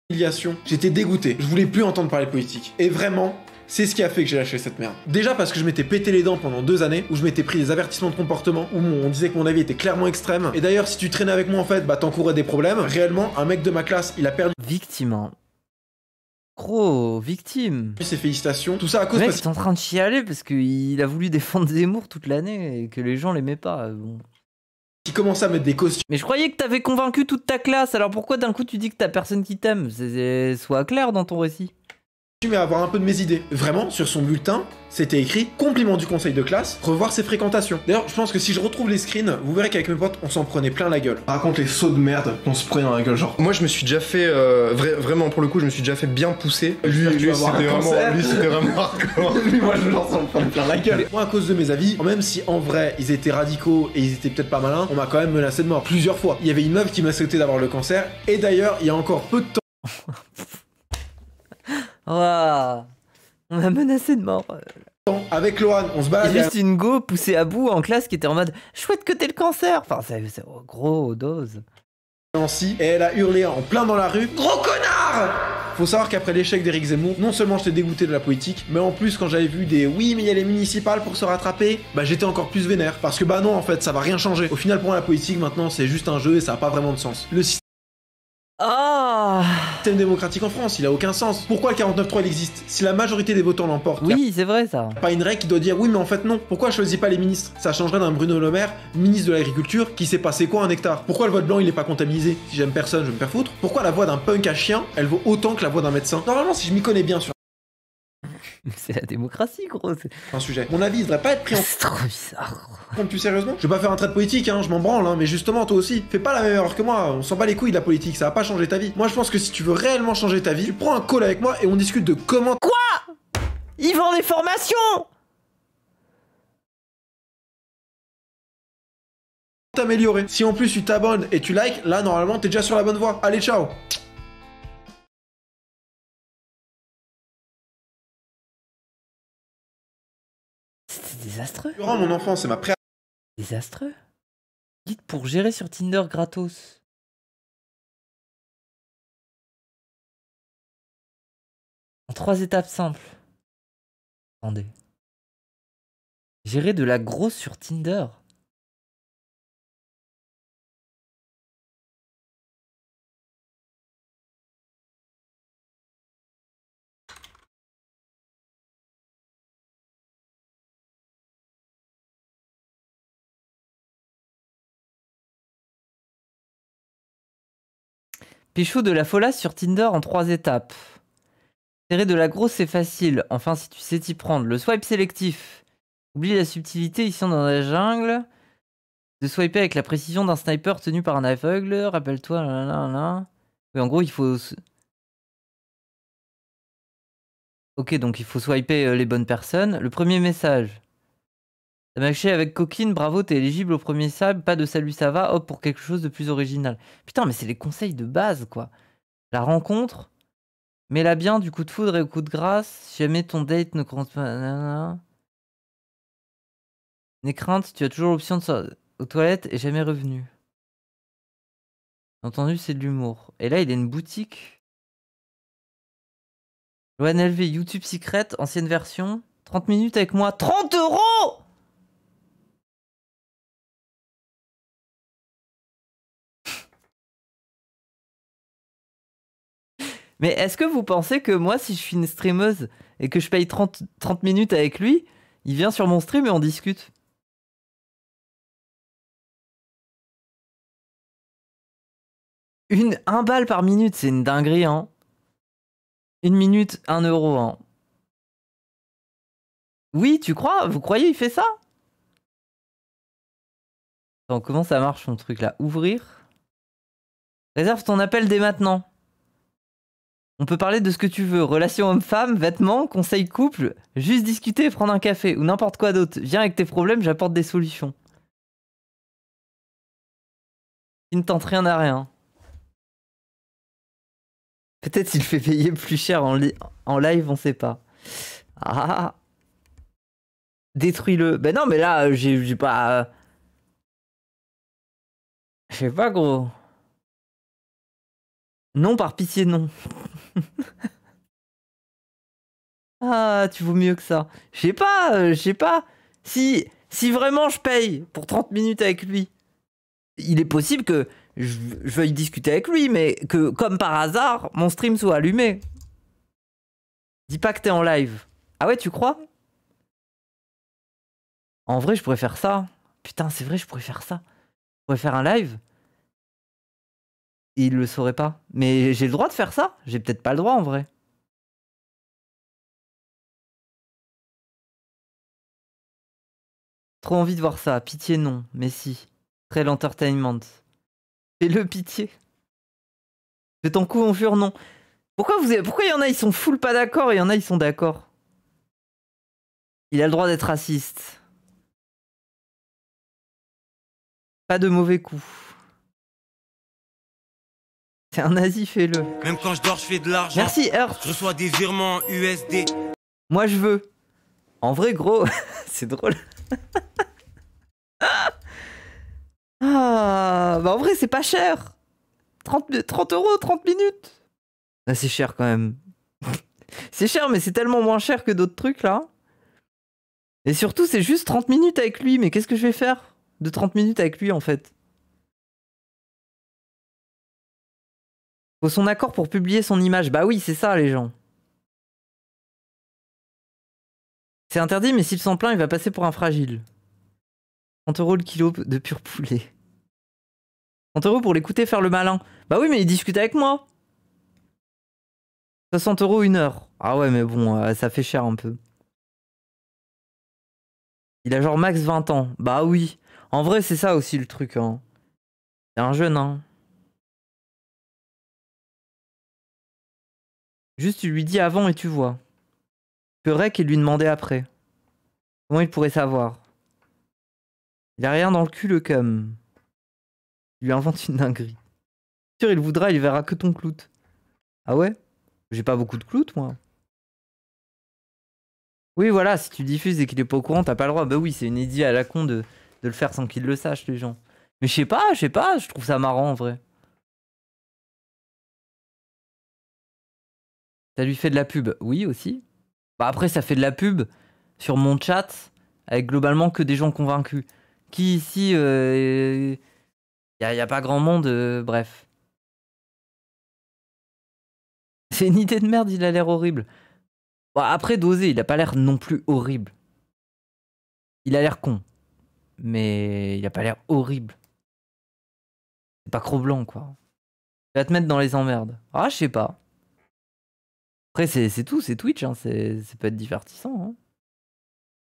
Speaker 2: humiliation, j'étais dégoûté. Je voulais plus entendre parler de politique. Et vraiment, c'est ce qui a fait que j'ai lâché cette merde. Déjà parce que je m'étais pété les dents pendant 2 années, où je m'étais pris des avertissements de comportement, où on disait que mon avis était clairement extrême. Et d'ailleurs, si tu traînais avec moi en fait, bah t'encourais des problèmes. Réellement, un mec de ma classe, il a perdu
Speaker 1: Victime. Hein. Gros, victime.
Speaker 2: ses félicitations. Tout ça à
Speaker 1: Le
Speaker 2: cause
Speaker 1: mec
Speaker 2: parce
Speaker 1: est en train de chialer parce qu'il a voulu défendre Zemmour toute l'année et que les gens l'aimaient pas. Bon.
Speaker 2: qu'il commençait à mettre des costumes.
Speaker 1: Mais je croyais que t'avais convaincu toute ta classe, alors pourquoi d'un coup tu dis que t'as personne qui t'aime? Sois clair dans ton récit.
Speaker 2: Mais avoir un peu de mes idées. Vraiment, sur son bulletin, c'était écrit compliment du conseil de classe, revoir ses fréquentations. D'ailleurs, je pense que si je retrouve les screens, vous verrez qu'avec mes potes, on s'en prenait plein la gueule. Raconte les sauts de merde qu'on se prenait dans la gueule, genre.
Speaker 3: Moi, je me suis déjà fait, vraiment pour le coup, je me suis déjà fait bien pousser.
Speaker 2: J'espère que tu vas avoir un cancer.
Speaker 3: Lui, c'était vraiment hardcore.
Speaker 2: Lui, moi, je leur s'en prenais plein la gueule. Moi, à cause de mes avis, même si en vrai, ils étaient radicaux et ils étaient peut-être pas malins, on m'a quand même menacé de mort plusieurs fois. Il y avait une meuf qui m'a souhaité d'avoir le cancer, et d'ailleurs, il y a encore peu de
Speaker 1: Ouah. On m'a menacé de mort.
Speaker 2: temps, avec Lohan, on se
Speaker 1: Il y
Speaker 2: balade.
Speaker 1: a juste une go poussée à bout en classe qui était en mode chouette que t'aies le cancer. Enfin, c'est gros dose.
Speaker 2: Nancy, et elle a hurlé en plein dans la rue « Gros connard !» Faut savoir qu'après l'échec d'Éric Zemmour, non seulement j'étais dégoûté de la politique, mais en plus quand j'avais vu des « oui mais il y a les municipales pour se rattraper », bah j'étais encore plus vénère, parce que bah non en fait ça va rien changer. Au final pour moi la politique maintenant c'est juste un jeu et ça a pas vraiment de sens. Le
Speaker 1: Ah
Speaker 2: système démocratique en France, il a aucun sens. Pourquoi le 49.3 il existe? Si la majorité des votants l'emporte,
Speaker 1: oui, c'est vrai ça.
Speaker 2: pas une règle qui doit dire oui mais en fait non. Pourquoi je choisis pas les ministres? Ça changerait d'un Bruno Le Maire, ministre de l'agriculture, qui sait pas c'est quoi un hectare. Pourquoi le vote blanc il est pas comptabilisé? Si j'aime personne, je vais me faire foutre. Pourquoi la voix d'un punk à chien, elle vaut autant que la voix d'un médecin? Normalement si je m'y connais bien sur
Speaker 1: C'est la démocratie, gros.
Speaker 2: un sujet, mon avis il devrait pas être pris en
Speaker 1: C'est trop bizarre.
Speaker 2: compte plus sérieusement. Je vais pas faire un trait de politique, hein, je m'en branle, hein, mais justement toi aussi, fais pas la même erreur que moi, on s'en bat les couilles de la politique, ça va pas changer ta vie. Moi je pense que si tu veux réellement changer ta vie, tu prends un call avec moi et on discute de comment
Speaker 1: Ils vendent des formations.
Speaker 2: t'améliorer. Si en plus tu t'abonnes et tu likes, là normalement t'es déjà sur la bonne voie. Allez ciao.
Speaker 1: C'était désastreux.
Speaker 2: Durant mon enfance, c'est ma pré
Speaker 1: Désastreux. Guide pour gérer sur Tinder gratos. En 3 étapes simples. Attendez. Gérer de la grosse sur Tinder. Pécho de la folasse sur Tinder en 3 étapes. Gérer de la grosse, c'est facile. Enfin, si tu sais t'y prendre. Le swipe sélectif. Oublie la subtilité ici dans la jungle. De swiper avec la précision d'un sniper tenu par un aveugle. Rappelle-toi, là. Oui, en gros, il faut... Ok, donc il faut swiper les bonnes personnes. Le premier message. T'as matché avec Coquine, bravo, t'es éligible au premier sable. Pas de salut, ça va. Hop, pour quelque chose de plus original. Putain, mais c'est les conseils de base, quoi. La rencontre. Mets-la bien du coup de foudre et au coup de grâce. Si jamais ton date ne compte pas... nanana. N'aie crainte, tu as toujours l'option de sortir aux toilettes et jamais revenu. Entendu, c'est de l'humour. Et là, il y a une boutique. Loan LV, YouTube Secret, ancienne version. 30 minutes avec moi. 30 €! Mais est-ce que vous pensez que moi, si je suis une streameuse et que je paye 30 minutes avec lui, il vient sur mon stream et on discute? Un balle par minute, c'est une dinguerie, hein. 1 minute, 1 €, hein. Oui, tu crois? Vous croyez il fait ça? Attends, comment ça marche ton truc là? Ouvrir. Réserve ton appel dès maintenant. On peut parler de ce que tu veux. Relations homme-femme, vêtements, conseils couple, juste discuter et prendre un café ou n'importe quoi d'autre. Viens avec tes problèmes, j'apporte des solutions. Il ne tente rien à rien. Peut-être s'il fait payer plus cher en live, on sait pas. Ah. Détruis-le. Ben non, mais là, j'ai pas... Je sais pas, gros. Non, par pitié, non. Ah, tu vaux mieux que ça. Je sais pas. Si vraiment je paye pour 30 minutes avec lui, il est possible que je veuille discuter avec lui, mais que, comme par hasard, mon stream soit allumé. Dis pas que t'es en live. Ah ouais, tu crois? En vrai, je pourrais faire ça. Putain, c'est vrai, je pourrais faire ça. Je pourrais faire un live. Et il le saurait pas. Mais j'ai le droit de faire ça? J'ai peut-être pas le droit en vrai. Trop envie de voir ça. Pitié non. Mais si. Très l'entertainment. Fais-le pitié. Je t'en conjure non. Pourquoi il y en a ils sont full pas d'accord et il y en a ils sont d'accord? Il a le droit d'être raciste. Pas de mauvais coups. C'est un nazi, fais-le.
Speaker 4: Même quand je dors, je fais de l'argent.
Speaker 1: Merci Earth.
Speaker 4: Je reçois des virements USD.
Speaker 1: Moi je veux. En vrai gros, c'est drôle. Ah, bah en vrai c'est pas cher. 30 €, 30 minutes. Ah, c'est cher quand même. C'est cher mais c'est tellement moins cher que d'autres trucs là. Et surtout c'est juste 30 minutes avec lui. Mais qu'est-ce que je vais faire de 30 minutes avec lui en fait? Faut son accord pour publier son image. Bah oui c'est ça les gens. C'est interdit mais s'il s'en plaint il va passer pour un fragile. 30 € le kilo de pur poulet. 30 € pour l'écouter faire le malin. Bah oui mais il discute avec moi. 60 € une heure. Ah ouais mais bon ça fait cher un peu. Il a genre max 20 ans. Bah oui. En vrai c'est ça aussi le truc hein. C'est un jeune hein. Juste tu lui dis avant et tu vois. Tu peux rec et lui demander après. Comment il pourrait savoir? Il a rien dans le cul le cum. Il lui invente une dinguerie. Sûr il voudra, il verra que ton clout. Ah ouais? J'ai pas beaucoup de clout moi. Oui voilà, si tu diffuses et qu'il est pas au courant, t'as pas le droit. Bah oui, c'est une idée à la con de le faire sans qu'ils le sachent les gens. Mais je sais pas, je trouve ça marrant en vrai. Ça lui fait de la pub? Oui aussi. Bah après ça fait de la pub sur mon chat avec globalement que des gens convaincus. Qui ici, y a pas grand monde, bref. C'est une idée de merde, il a l'air horrible. Bon, après d'oser, il a pas l'air non plus horrible. Il a l'air con. Mais il a pas l'air horrible. C'est pas Cro-Blanc quoi. Il va te mettre dans les emmerdes. Ah je sais pas. Après c'est tout, c'est Twitch, hein. Ça peut être divertissant. Hein.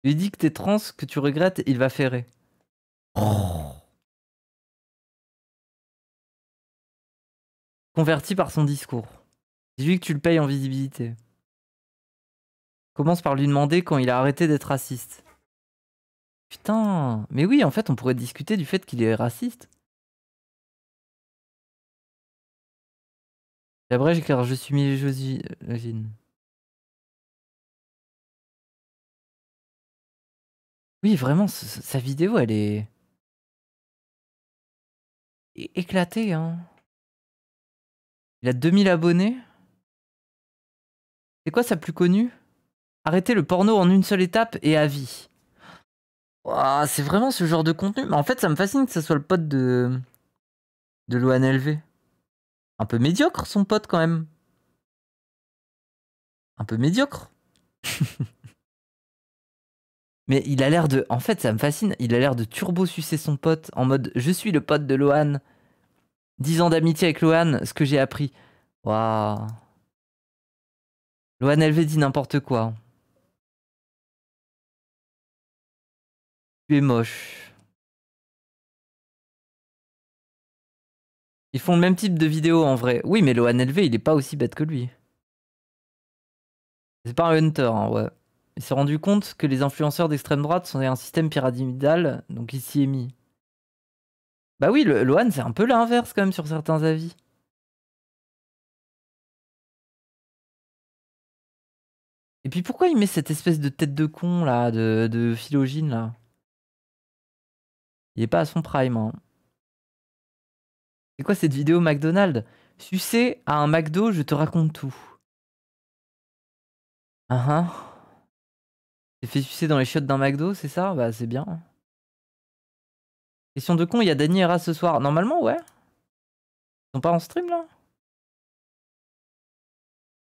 Speaker 1: Il lui dit que t'es trans, que tu regrettes, il va ferrer. Oh. Converti par son discours. Dis-lui que tu le payes en visibilité. Commence par lui demander quand il a arrêté d'être raciste. Putain, mais oui, en fait, on pourrait discuter du fait qu'il est raciste. J'abrège car je suis misogyne. Oui, vraiment, sa vidéo, elle est éclatée, hein. Il a 2000 abonnés. C'est quoi sa plus connue? Arrêter le porno en une seule étape et à vie. Ouah, c'est vraiment ce genre de contenu. Mais en fait, ça me fascine que ça soit le pote de Loan LV. Un peu médiocre, son pote, quand même. Un peu médiocre. Mais il a l'air de... En fait, ça me fascine. Il a l'air de turbo sucer son pote en mode « Je suis le pote de Loan. 10 ans d'amitié avec Loan, ce que j'ai appris. » Waouh. Loan LV dit n'importe quoi. Tu es moche. Ils font le même type de vidéo en vrai. Oui, mais Lohan LV, il est pas aussi bête que lui. C'est pas un hunter, hein, ouais. Il s'est rendu compte que les influenceurs d'extrême droite sont un système pyramidal, donc il s'y est mis. Bah oui, Lohan, c'est un peu l'inverse quand même sur certains avis. Et puis pourquoi il met cette espèce de tête de con là, de Philogine là? Il est pas à son prime, hein. C'est quoi cette vidéo McDonald's? Sucer à un McDo, je te raconte tout. Ah ah. T'es fait sucer dans les chiottes d'un McDo, c'est ça? Bah c'est bien. Question de con, il y a Dany et Raz ce soir. Normalement, ouais. Ils sont pas en stream là?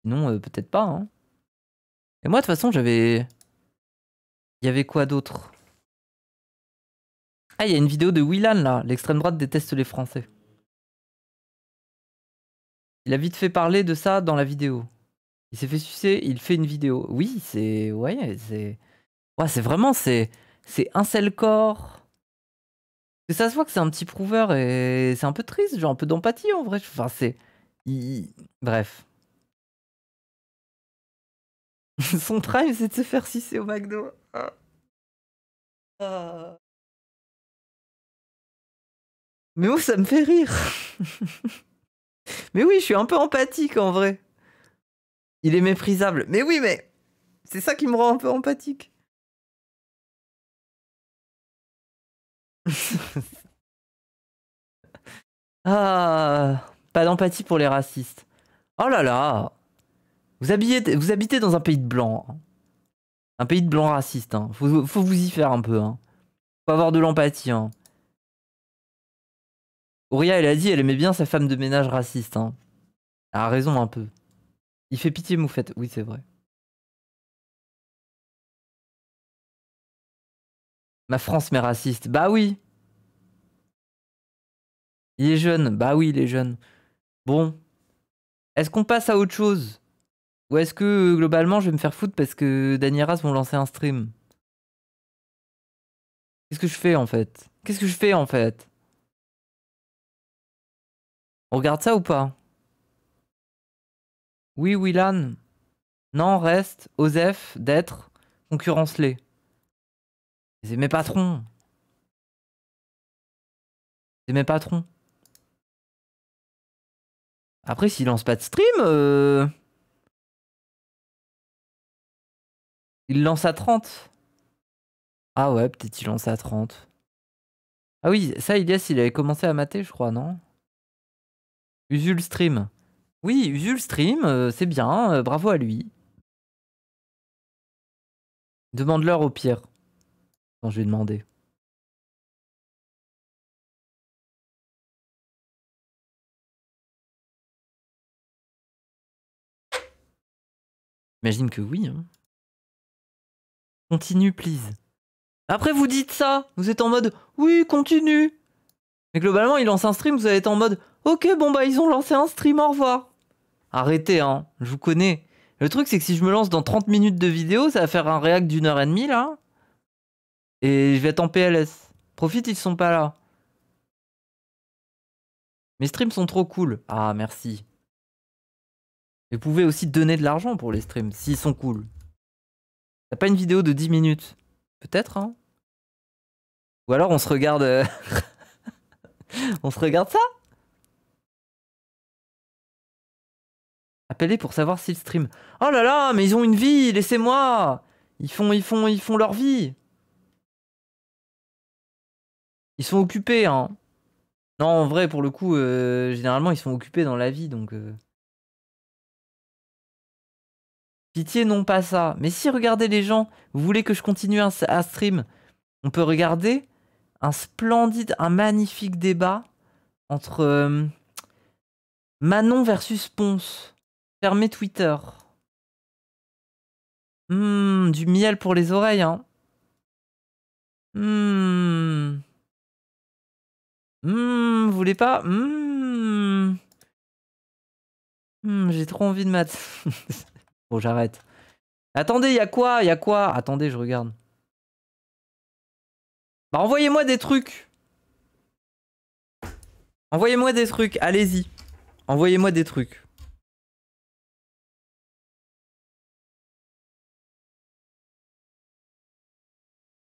Speaker 1: Sinon, peut-être pas, hein. Et moi, de toute façon, j'avais... Il y avait quoi d'autre? Ah, il y a une vidéo de Willan là. L'extrême droite déteste les Français. Il a vite fait parler de ça dans la vidéo. Il s'est fait sucer, il fait une vidéo. Oui, c'est... Ouais, c'est... Ouais, c'est vraiment... C'est incel-core. Et ça se voit que c'est un petit prouveur et c'est un peu triste. Genre un peu d'empathie en vrai. Enfin, c'est... Bref. Son prime, c'est de se faire sucer au McDo. Mais moi, ça me fait rire. Mais oui, je suis un peu empathique en vrai. Il est méprisable. Mais oui, mais c'est ça qui me rend un peu empathique. Ah, pas d'empathie pour les racistes. Oh là là. Vous habitez dans un pays de blancs. Hein. Un pays de blancs racistes. Hein. Faut vous y faire un peu. Hein. Faut avoir de l'empathie. Hein. Auria, elle a dit, elle aimait bien sa femme de ménage raciste. Hein. Elle a raison un peu. Il fait pitié, Moufette. Oui, c'est vrai. Ma France, mais raciste. Bah oui. Il est jeune. Bah oui, il est jeune. Bon. Est-ce qu'on passe à autre chose? Ou est-ce que, globalement, je vais me faire foutre parce que Dany et Raz vont lancer un stream? Qu'est-ce que je fais, en fait? Qu'est-ce que je fais, en fait? On regarde ça ou pas? Oui, Willan. Non, reste. Osef, d'être. Concurrence-les. C'est mes patrons. C'est mes patrons. Après, s'il lance pas de stream, il lance à 30. Ah ouais, peut-être il lance à 30. Ah oui, ça, Ilias, il avait commencé à mater, je crois, non? Usul stream. Oui, Usul stream, c'est bien, bravo à lui. Demande-leur au pire. Quand je vais demander. J'imagine que oui. Hein. Continue, please. Après, vous dites ça. Vous êtes en mode, oui, continue. Mais globalement, ils lancent un stream, vous allez être en mode, ok, bon bah, ils ont lancé un stream, au revoir. Arrêtez, hein. Je vous connais. Le truc, c'est que si je me lance dans 30 minutes de vidéo, ça va faire un react d'1h30, là. Et je vais être en PLS. Profite, ils sont pas là. Mes streams sont trop cool. Ah, merci. Vous pouvez aussi donner de l'argent pour les streams, s'ils sont cool. T'as pas une vidéo de 10 minutes? Peut-être, hein? Ou alors on se regarde... on se regarde ça? Appelez pour savoir s'ils stream. Oh là là, mais ils ont une vie, laissez-moi! Ils font leur vie. Ils sont occupés, hein. Non, en vrai, pour le coup, généralement, ils sont occupés dans la vie, donc... Pitié, non pas ça. Mais si, regardez les gens, vous voulez que je continue à stream, on peut regarder un magnifique débat entre Manon versus Ponce. Fermez Twitter. Du miel pour les oreilles, hein. Vous voulez pas? J'ai trop envie de maths. Bon, j'arrête. Attendez, y a quoi? Attendez, je regarde. Bah, envoyez-moi des trucs. Envoyez-moi des trucs, allez-y. Envoyez-moi des trucs.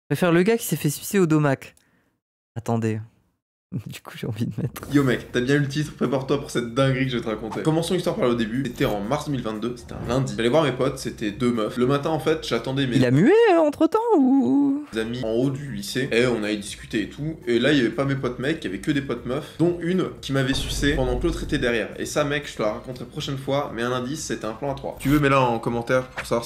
Speaker 1: Je préfère le gars qui s'est fait sucer au domac. Attendez. Du coup, j'ai envie de mettre.
Speaker 2: Yo mec, t'as bien eu le titre, prépare-toi pour cette dinguerie que je vais te raconter. Commençons l'histoire par le début. C'était en mars 2022, c'était un lundi. J'allais voir mes potes, c'était 2 meufs. Le matin en fait, j'attendais mes
Speaker 1: Il a mué entre temps ou.
Speaker 2: amis en haut du lycée et on allait discuter et tout. Et là, il y avait pas mes potes mecs, il y avait que des potes meufs, dont une qui m'avait sucé pendant que l'autre était derrière. Et ça, mec, je te la raconterai prochaine fois, mais un indice, c'était un plan à 3. Tu veux, mets-la en commentaire pour savoir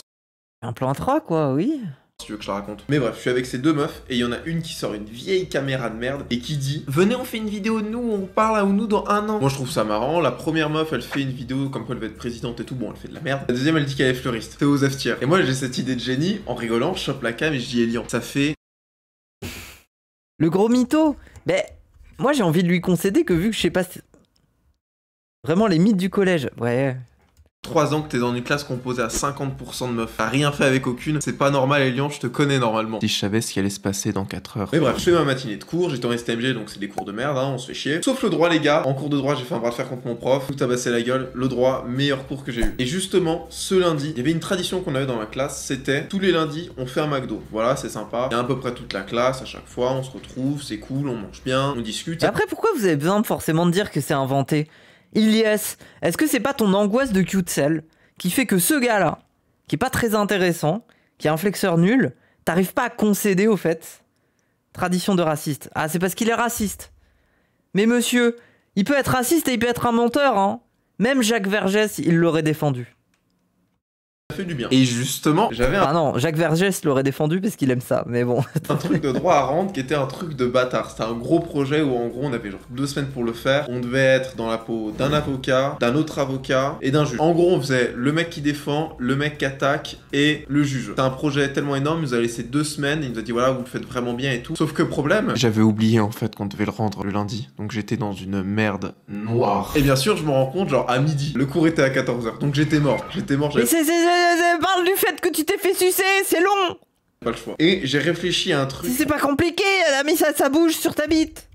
Speaker 1: Un plan à 3 quoi, oui.
Speaker 2: si tu veux que je la raconte. Mais bref, je suis avec ces 2 meufs et il y en a une qui sort une vieille caméra de merde et qui dit venez, on fait une vidéo de nous, on parle à nous dans 1 an. Moi je trouve ça marrant. La première meuf, elle fait une vidéo comme quoi elle va être présidente et tout. Bon, elle fait de la merde. La deuxième, elle dit qu'elle est fleuriste. C'est aux F tier. Et moi j'ai cette idée de génie. En rigolant, je chope la cam et je dis Elian. Ça fait
Speaker 1: Le gros mytho. Ben, moi j'ai envie de lui concéder que vu que je sais pas. Vraiment les mythes du collège. Ouais.
Speaker 2: 3 ans que t'es dans une classe composée à 50% de meufs. T'as rien fait avec aucune. C'est pas normal, Elian, je te connais normalement. Si je savais ce qui allait se passer dans 4 heures. Mais bref, je fais ma matinée de cours, j'étais en STMG, donc c'est des cours de merde, hein, on se fait chier. Sauf le droit, les gars. En cours de droit, j'ai fait un bras de fer contre mon prof. Tout tabassé la gueule. Le droit, meilleur cours que j'ai eu. Et justement, ce lundi, il y avait une tradition qu'on avait dans ma classe, c'était tous les lundis, on fait un McDo. Voilà, c'est sympa. Il y a à peu près toute la classe à chaque fois, on se retrouve, c'est cool, on mange bien, on discute.
Speaker 1: Et après, pourquoi vous avez besoin forcément de dire que c'est inventé? Ilyes, est-ce que c'est pas ton angoisse de Qtcell qui fait que ce gars-là, qui est pas très intéressant, qui a un flexeur nul, t'arrives pas à concéder au fait? Tradition de raciste. Ah, c'est parce qu'il est raciste. Mais monsieur, il peut être raciste et il peut être un menteur, hein. Même Jacques Vergès, il l'aurait défendu.
Speaker 2: Ça fait du bien. Et justement, j'avais
Speaker 1: Ah non, Jacques Vergès l'aurait défendu parce qu'il aime ça, mais bon.
Speaker 2: un truc de droit à rendre qui était un truc de bâtard. C'était un gros projet où en gros on avait genre 2 semaines pour le faire. On devait être dans la peau d'un avocat, d'un autre avocat et d'un juge. En gros on faisait le mec qui défend, le mec qui attaque et le juge. C'était un projet tellement énorme, il nous a laissé 2 semaines, il nous a dit voilà vous le faites vraiment bien et tout. Sauf que problème, j'avais oublié en fait qu'on devait le rendre le lundi. Donc j'étais dans une merde noire. Et bien sûr je me rends compte genre à midi. Le cours était à 14h. Donc j'étais mort.
Speaker 1: Mais parle du fait que tu t'es fait sucer, c'est long.
Speaker 2: Pas le choix. Et j'ai réfléchi à un truc.
Speaker 1: C'est pas compliqué, elle a mis ça bouge sur ta bite.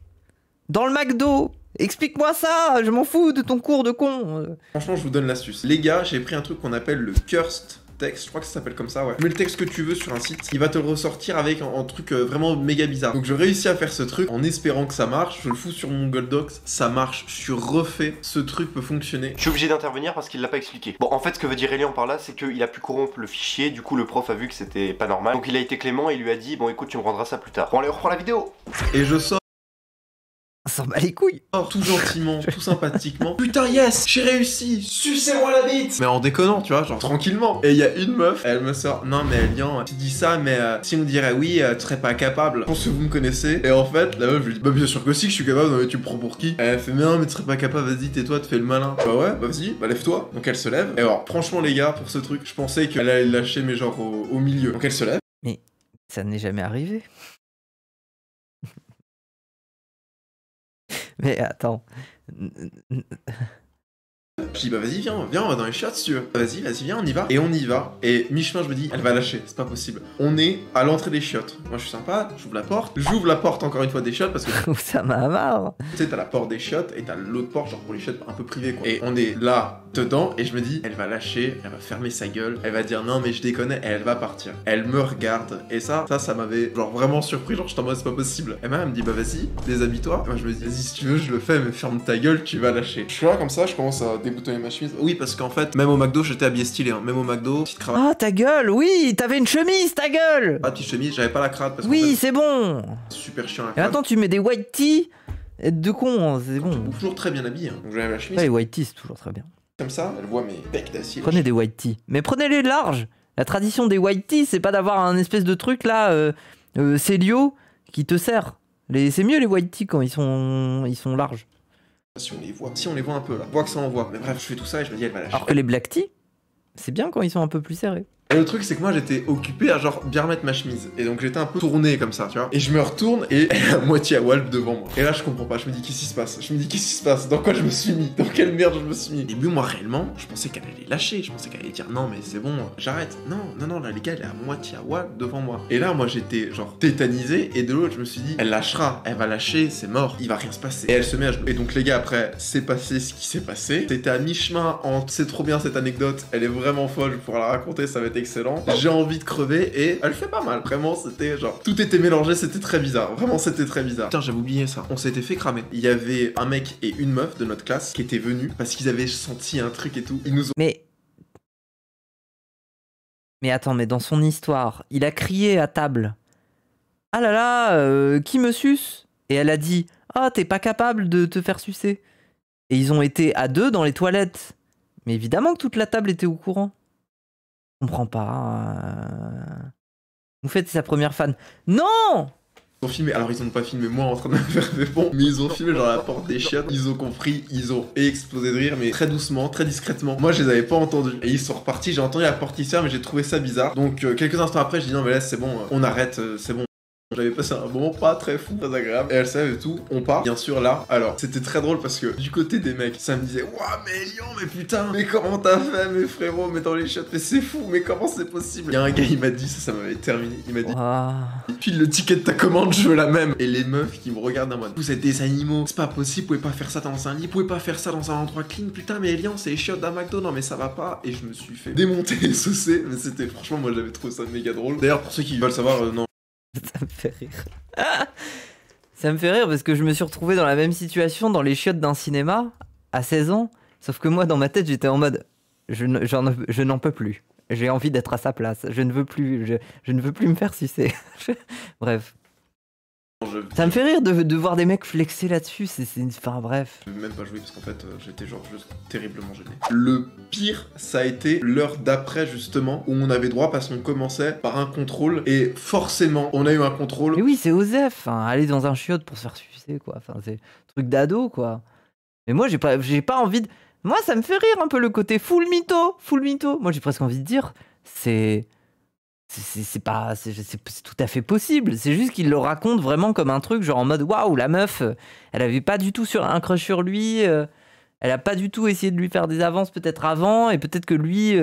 Speaker 1: Dans le McDo. Explique-moi ça, je m'en fous de ton cours de con.
Speaker 2: Franchement, je vous donne l'astuce. Les gars, j'ai pris un truc qu'on appelle le cursed text, je crois que ça s'appelle comme ça, ouais. Tu mets le texte que tu veux sur un site, il va te le ressortir avec un truc vraiment méga bizarre. Donc je réussis à faire ce truc en espérant que ça marche, je le fous sur mon Google Docs, ça marche, je suis refait, ce truc peut fonctionner.
Speaker 5: Je suis obligé d'intervenir parce qu'il l'a pas expliqué. Bon, en fait, ce que veut dire Elian par là, c'est qu'il a pu corrompre le fichier, du coup le prof a vu que c'était pas normal. Donc il a été clément et il lui a dit, bon écoute, tu me rendras ça plus tard. Bon allez, on reprend la vidéo.
Speaker 2: Et je sors
Speaker 1: On s'en bat les couilles.
Speaker 2: tout gentiment, tout sympathiquement. Putain yes, j'ai réussi, sucez-moi la bite. Mais en déconnant, tu vois, genre tranquillement. Et il y a une meuf, elle me sort, non mais Elian, tu dis ça, mais si on dirait oui, tu serais pas capable. Je pense que vous me connaissez. Et en fait, la meuf, je lui dis, bah bien sûr que si, que je suis capable, mais tu me prends pour qui? Elle fait, mais non, mais tu serais pas capable, vas-y, tais-toi, tu fais le malin. Bah ouais, bah vas-y, bah lève-toi. Donc elle se lève. Et alors, franchement les gars, pour ce truc, je pensais qu'elle allait le lâcher, mais genre au milieu. Donc elle se lève.
Speaker 1: Mais ça n'est jamais arrivé. Mais attends.
Speaker 2: Je dis bah vas-y viens, on va dans les shots si tu veux. Vas-y, viens, on y va. Et on y va. Et mi-chemin je me dis, elle va lâcher, c'est pas possible. On est à l'entrée des chiottes. Moi je suis sympa, j'ouvre la porte encore une fois des chiottes parce que
Speaker 1: Ça m'a marre.
Speaker 2: tu sais t'as la porte des chiottes et t'as l'autre porte genre pour les chiottes un peu privées quoi. Et on est là dedans et je me dis, elle va lâcher, elle va fermer sa gueule, elle va dire non mais je déconne et elle va partir. Elle me regarde et ça m'avait genre vraiment surpris, genre je t'en mode c'est pas possible. Et elle me dit bah vas-y, déshabille-toi. Moi je me dis vas-y si tu veux je le fais mais ferme ta gueule, tu vas lâcher. Je suis là comme ça, je commence à déboutonner ma chemise. Oui parce qu'en fait même au McDo j'étais habillé stylé, hein. Même au McDo, petite cravate.
Speaker 1: Ah ta gueule, oui, t'avais une chemise, ta gueule.
Speaker 2: Pas petite chemise, j'avais pas la cravate parce que
Speaker 1: Oui, c'est bon.
Speaker 2: c'est super chiant la
Speaker 1: Et
Speaker 2: cravate.
Speaker 1: attends, tu mets des white tee de con, c'est bon.
Speaker 2: Toujours très bien habillé, hein. Donc j'avais la chemise
Speaker 1: Ouais, les white tees, c'est toujours très bien.
Speaker 2: comme ça, elle voit mes becs d'acier.
Speaker 1: Prenez des white tees. Mais prenez-les larges. La tradition des white tees, c'est pas d'avoir un espèce de truc là, Célio, qui te sert. C'est mieux les white tees quand ils sont larges.
Speaker 2: Si on les voit un peu là, on voit que ça envoie. Mais bref, je fais tout ça et je me dis elle va lâcher.
Speaker 1: Alors que les black tees, c'est bien quand ils sont un peu plus serrés.
Speaker 2: Et le truc, c'est que moi, j'étais occupé à genre bien remettre ma chemise. Et donc, j'étais un peu tourné comme ça, tu vois. Et je me retourne et elle est à moitié à Walp devant moi. Et là, je comprends pas. Je me dis, qu'est-ce qui se passe? Je me dis, qu'est-ce qui se passe? Dans quoi je me suis mis? Dans quelle merde je me suis mis? Au début, moi, réellement, je pensais qu'elle allait lâcher. Je pensais qu'elle allait dire, non, mais c'est bon, j'arrête. Non, là, les gars, elle est à moitié à Walp devant moi. Et là, moi, j'étais genre tétanisé. Et de l'autre, je me suis dit, elle lâchera. Elle va lâcher, c'est mort. Il va rien se passer. Et elle se met à jouer. Et donc, les gars, après, c'est passé ce qui s'est passé. C'était à mi-chemin en c'est trop bien cette anecdote. Elle est vraiment folle. Je pourrais la raconter, ça va être excellent. J'ai envie de crever et elle fait pas mal. Vraiment, c'était genre. Tout était mélangé, c'était très bizarre. Vraiment, c'était très bizarre. Putain, j'avais oublié ça. On s'était fait cramer. Il y avait un mec et une meuf de notre classe qui étaient venus parce qu'ils avaient senti un truc et tout. Ils nous ont.
Speaker 1: Mais attends, mais dans son histoire, il a crié à table. Ah là là, qui me suce? Et elle a dit, ah, t'es pas capable de te faire sucer. Et ils ont été à deux dans les toilettes. Mais évidemment que toute la table était au courant. Je comprends pas. Vous faites sa première fan. Non!
Speaker 2: Ils ont filmé, alors ils ont pas filmé moi en train de me faire des ponts, mais ils ont filmé genre la porte des chiottes, ils ont compris, ils ont explosé de rire, mais très doucement, très discrètement. Moi je les avais pas entendus, et ils sont repartis, j'ai entendu la porte qui sert, mais j'ai trouvé ça bizarre. Donc quelques instants après, je dis non mais là c'est bon, on arrête, c'est bon. J'avais passé un moment pas très fou, pas agréable. Et elle savait tout, on part. Bien sûr, là, alors, c'était très drôle parce que du côté des mecs, ça me disait, ouah, mais Elian, mais putain, mais comment t'as fait, mes frérots, mais dans les chiottes, mais c'est fou, mais comment c'est possible? Il y a un gars, il m'a dit, ça m'avait terminé. Il m'a dit, puis le ticket de ta commande, je veux la même. Et les meufs qui me regardent en mode, vous êtes des animaux, c'est pas possible, vous pouvez pas faire ça dans un lit, vous pouvez pas faire ça dans un endroit clean, putain, mais Elian, c'est les chiottes d'un McDo, non, mais ça va pas. Et je me suis fait démonter et saucer, mais c'était, franchement, moi j'avais trouvé ça méga drôle. D'ailleurs, pour ceux qui veulent savoir, non.
Speaker 1: Ça me fait rire. Ça me fait rire parce que je me suis retrouvé dans la même situation dans les chiottes d'un cinéma à 16 ans. Sauf que moi, dans ma tête, j'étais en mode je n'en peux plus. J'ai envie d'être à sa place. Je ne veux plus, je ne veux plus me faire sucer. Bref. Ça me fait rire de voir des mecs flexer là-dessus. Enfin bref.
Speaker 2: Je vais même pas jouer parce qu'en fait j'étais genre juste terriblement gêné. Le pire, ça a été l'heure d'après justement où on avait droit parce qu'on commençait par un contrôle et forcément on a eu un contrôle.
Speaker 1: Mais oui, c'est osef. Hein, aller dans un chiotte pour se faire sucer quoi. Enfin c'est un truc d'ado quoi. Mais moi j'ai pas envie de. Moi ça me fait rire un peu le côté full mytho, full mytho. Moi j'ai presque envie de dire c'est tout à fait possible. C'est juste qu'il le raconte vraiment comme un truc genre en mode waouh, la meuf elle avait pas du tout un crush sur lui, elle a pas du tout essayé de lui faire des avances peut-être avant, et peut-être que lui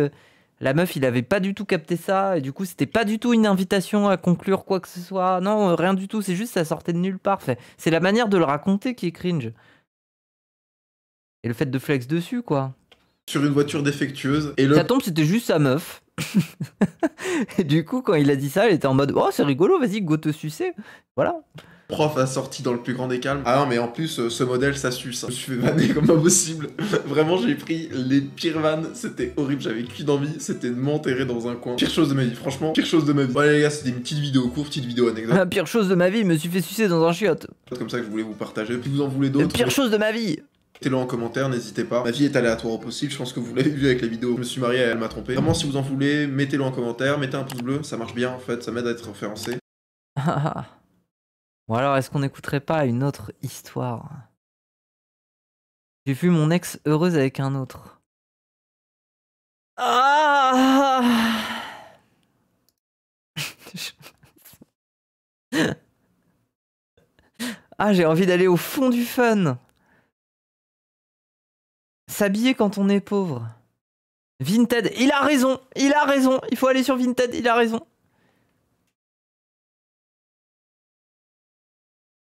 Speaker 1: la meuf il avait pas du tout capté ça, et du coup c'était pas du tout une invitation à conclure quoi que ce soit. Non, rien du tout, c'est juste ça sortait de nulle part. C'est la manière de le raconter qui est cringe, et le fait de flex dessus quoi.
Speaker 2: Sur une voiture défectueuse et
Speaker 1: ça tombe, c'était juste sa meuf. Et du coup, quand il a dit ça, elle était en mode oh, c'est rigolo, vas-y, go te sucer. Voilà.
Speaker 2: Prof a sorti dans le plus grand des calmes. Ah non, mais en plus, ce modèle, ça suce. Je me suis fait vanner comme pas possible. Vraiment, j'ai pris les pires vannes. C'était horrible, j'avais qu'une envie, c'était de m'enterrer dans un coin. Pire chose de ma vie, franchement, pire chose de ma vie. Bon, allez, les gars, c'était une petite vidéo courte, petite vidéo anecdote.
Speaker 1: La pire chose de ma vie, je me suis fait sucer dans un chiotte.
Speaker 2: C'est comme ça que je voulais vous partager. Puis vous en voulez d'autres?
Speaker 1: La pire chose de ma vie.
Speaker 2: Mettez-le en commentaire, n'hésitez pas. Ma vie est aléatoire au possible, je pense que vous l'avez vu avec la vidéo. Je me suis marié, elle m'a trompé. Vraiment, si vous en voulez, mettez-le en commentaire, mettez un pouce bleu, ça marche bien en fait, ça m'aide à être référencé.
Speaker 1: Bon alors, est-ce qu'on n'écouterait pas une autre histoire? J'ai vu mon ex heureuse avec un autre. J'ai envie d'aller au fond du fun. S'habiller quand on est pauvre. Vinted, il a raison, il faut aller sur Vinted, il a raison.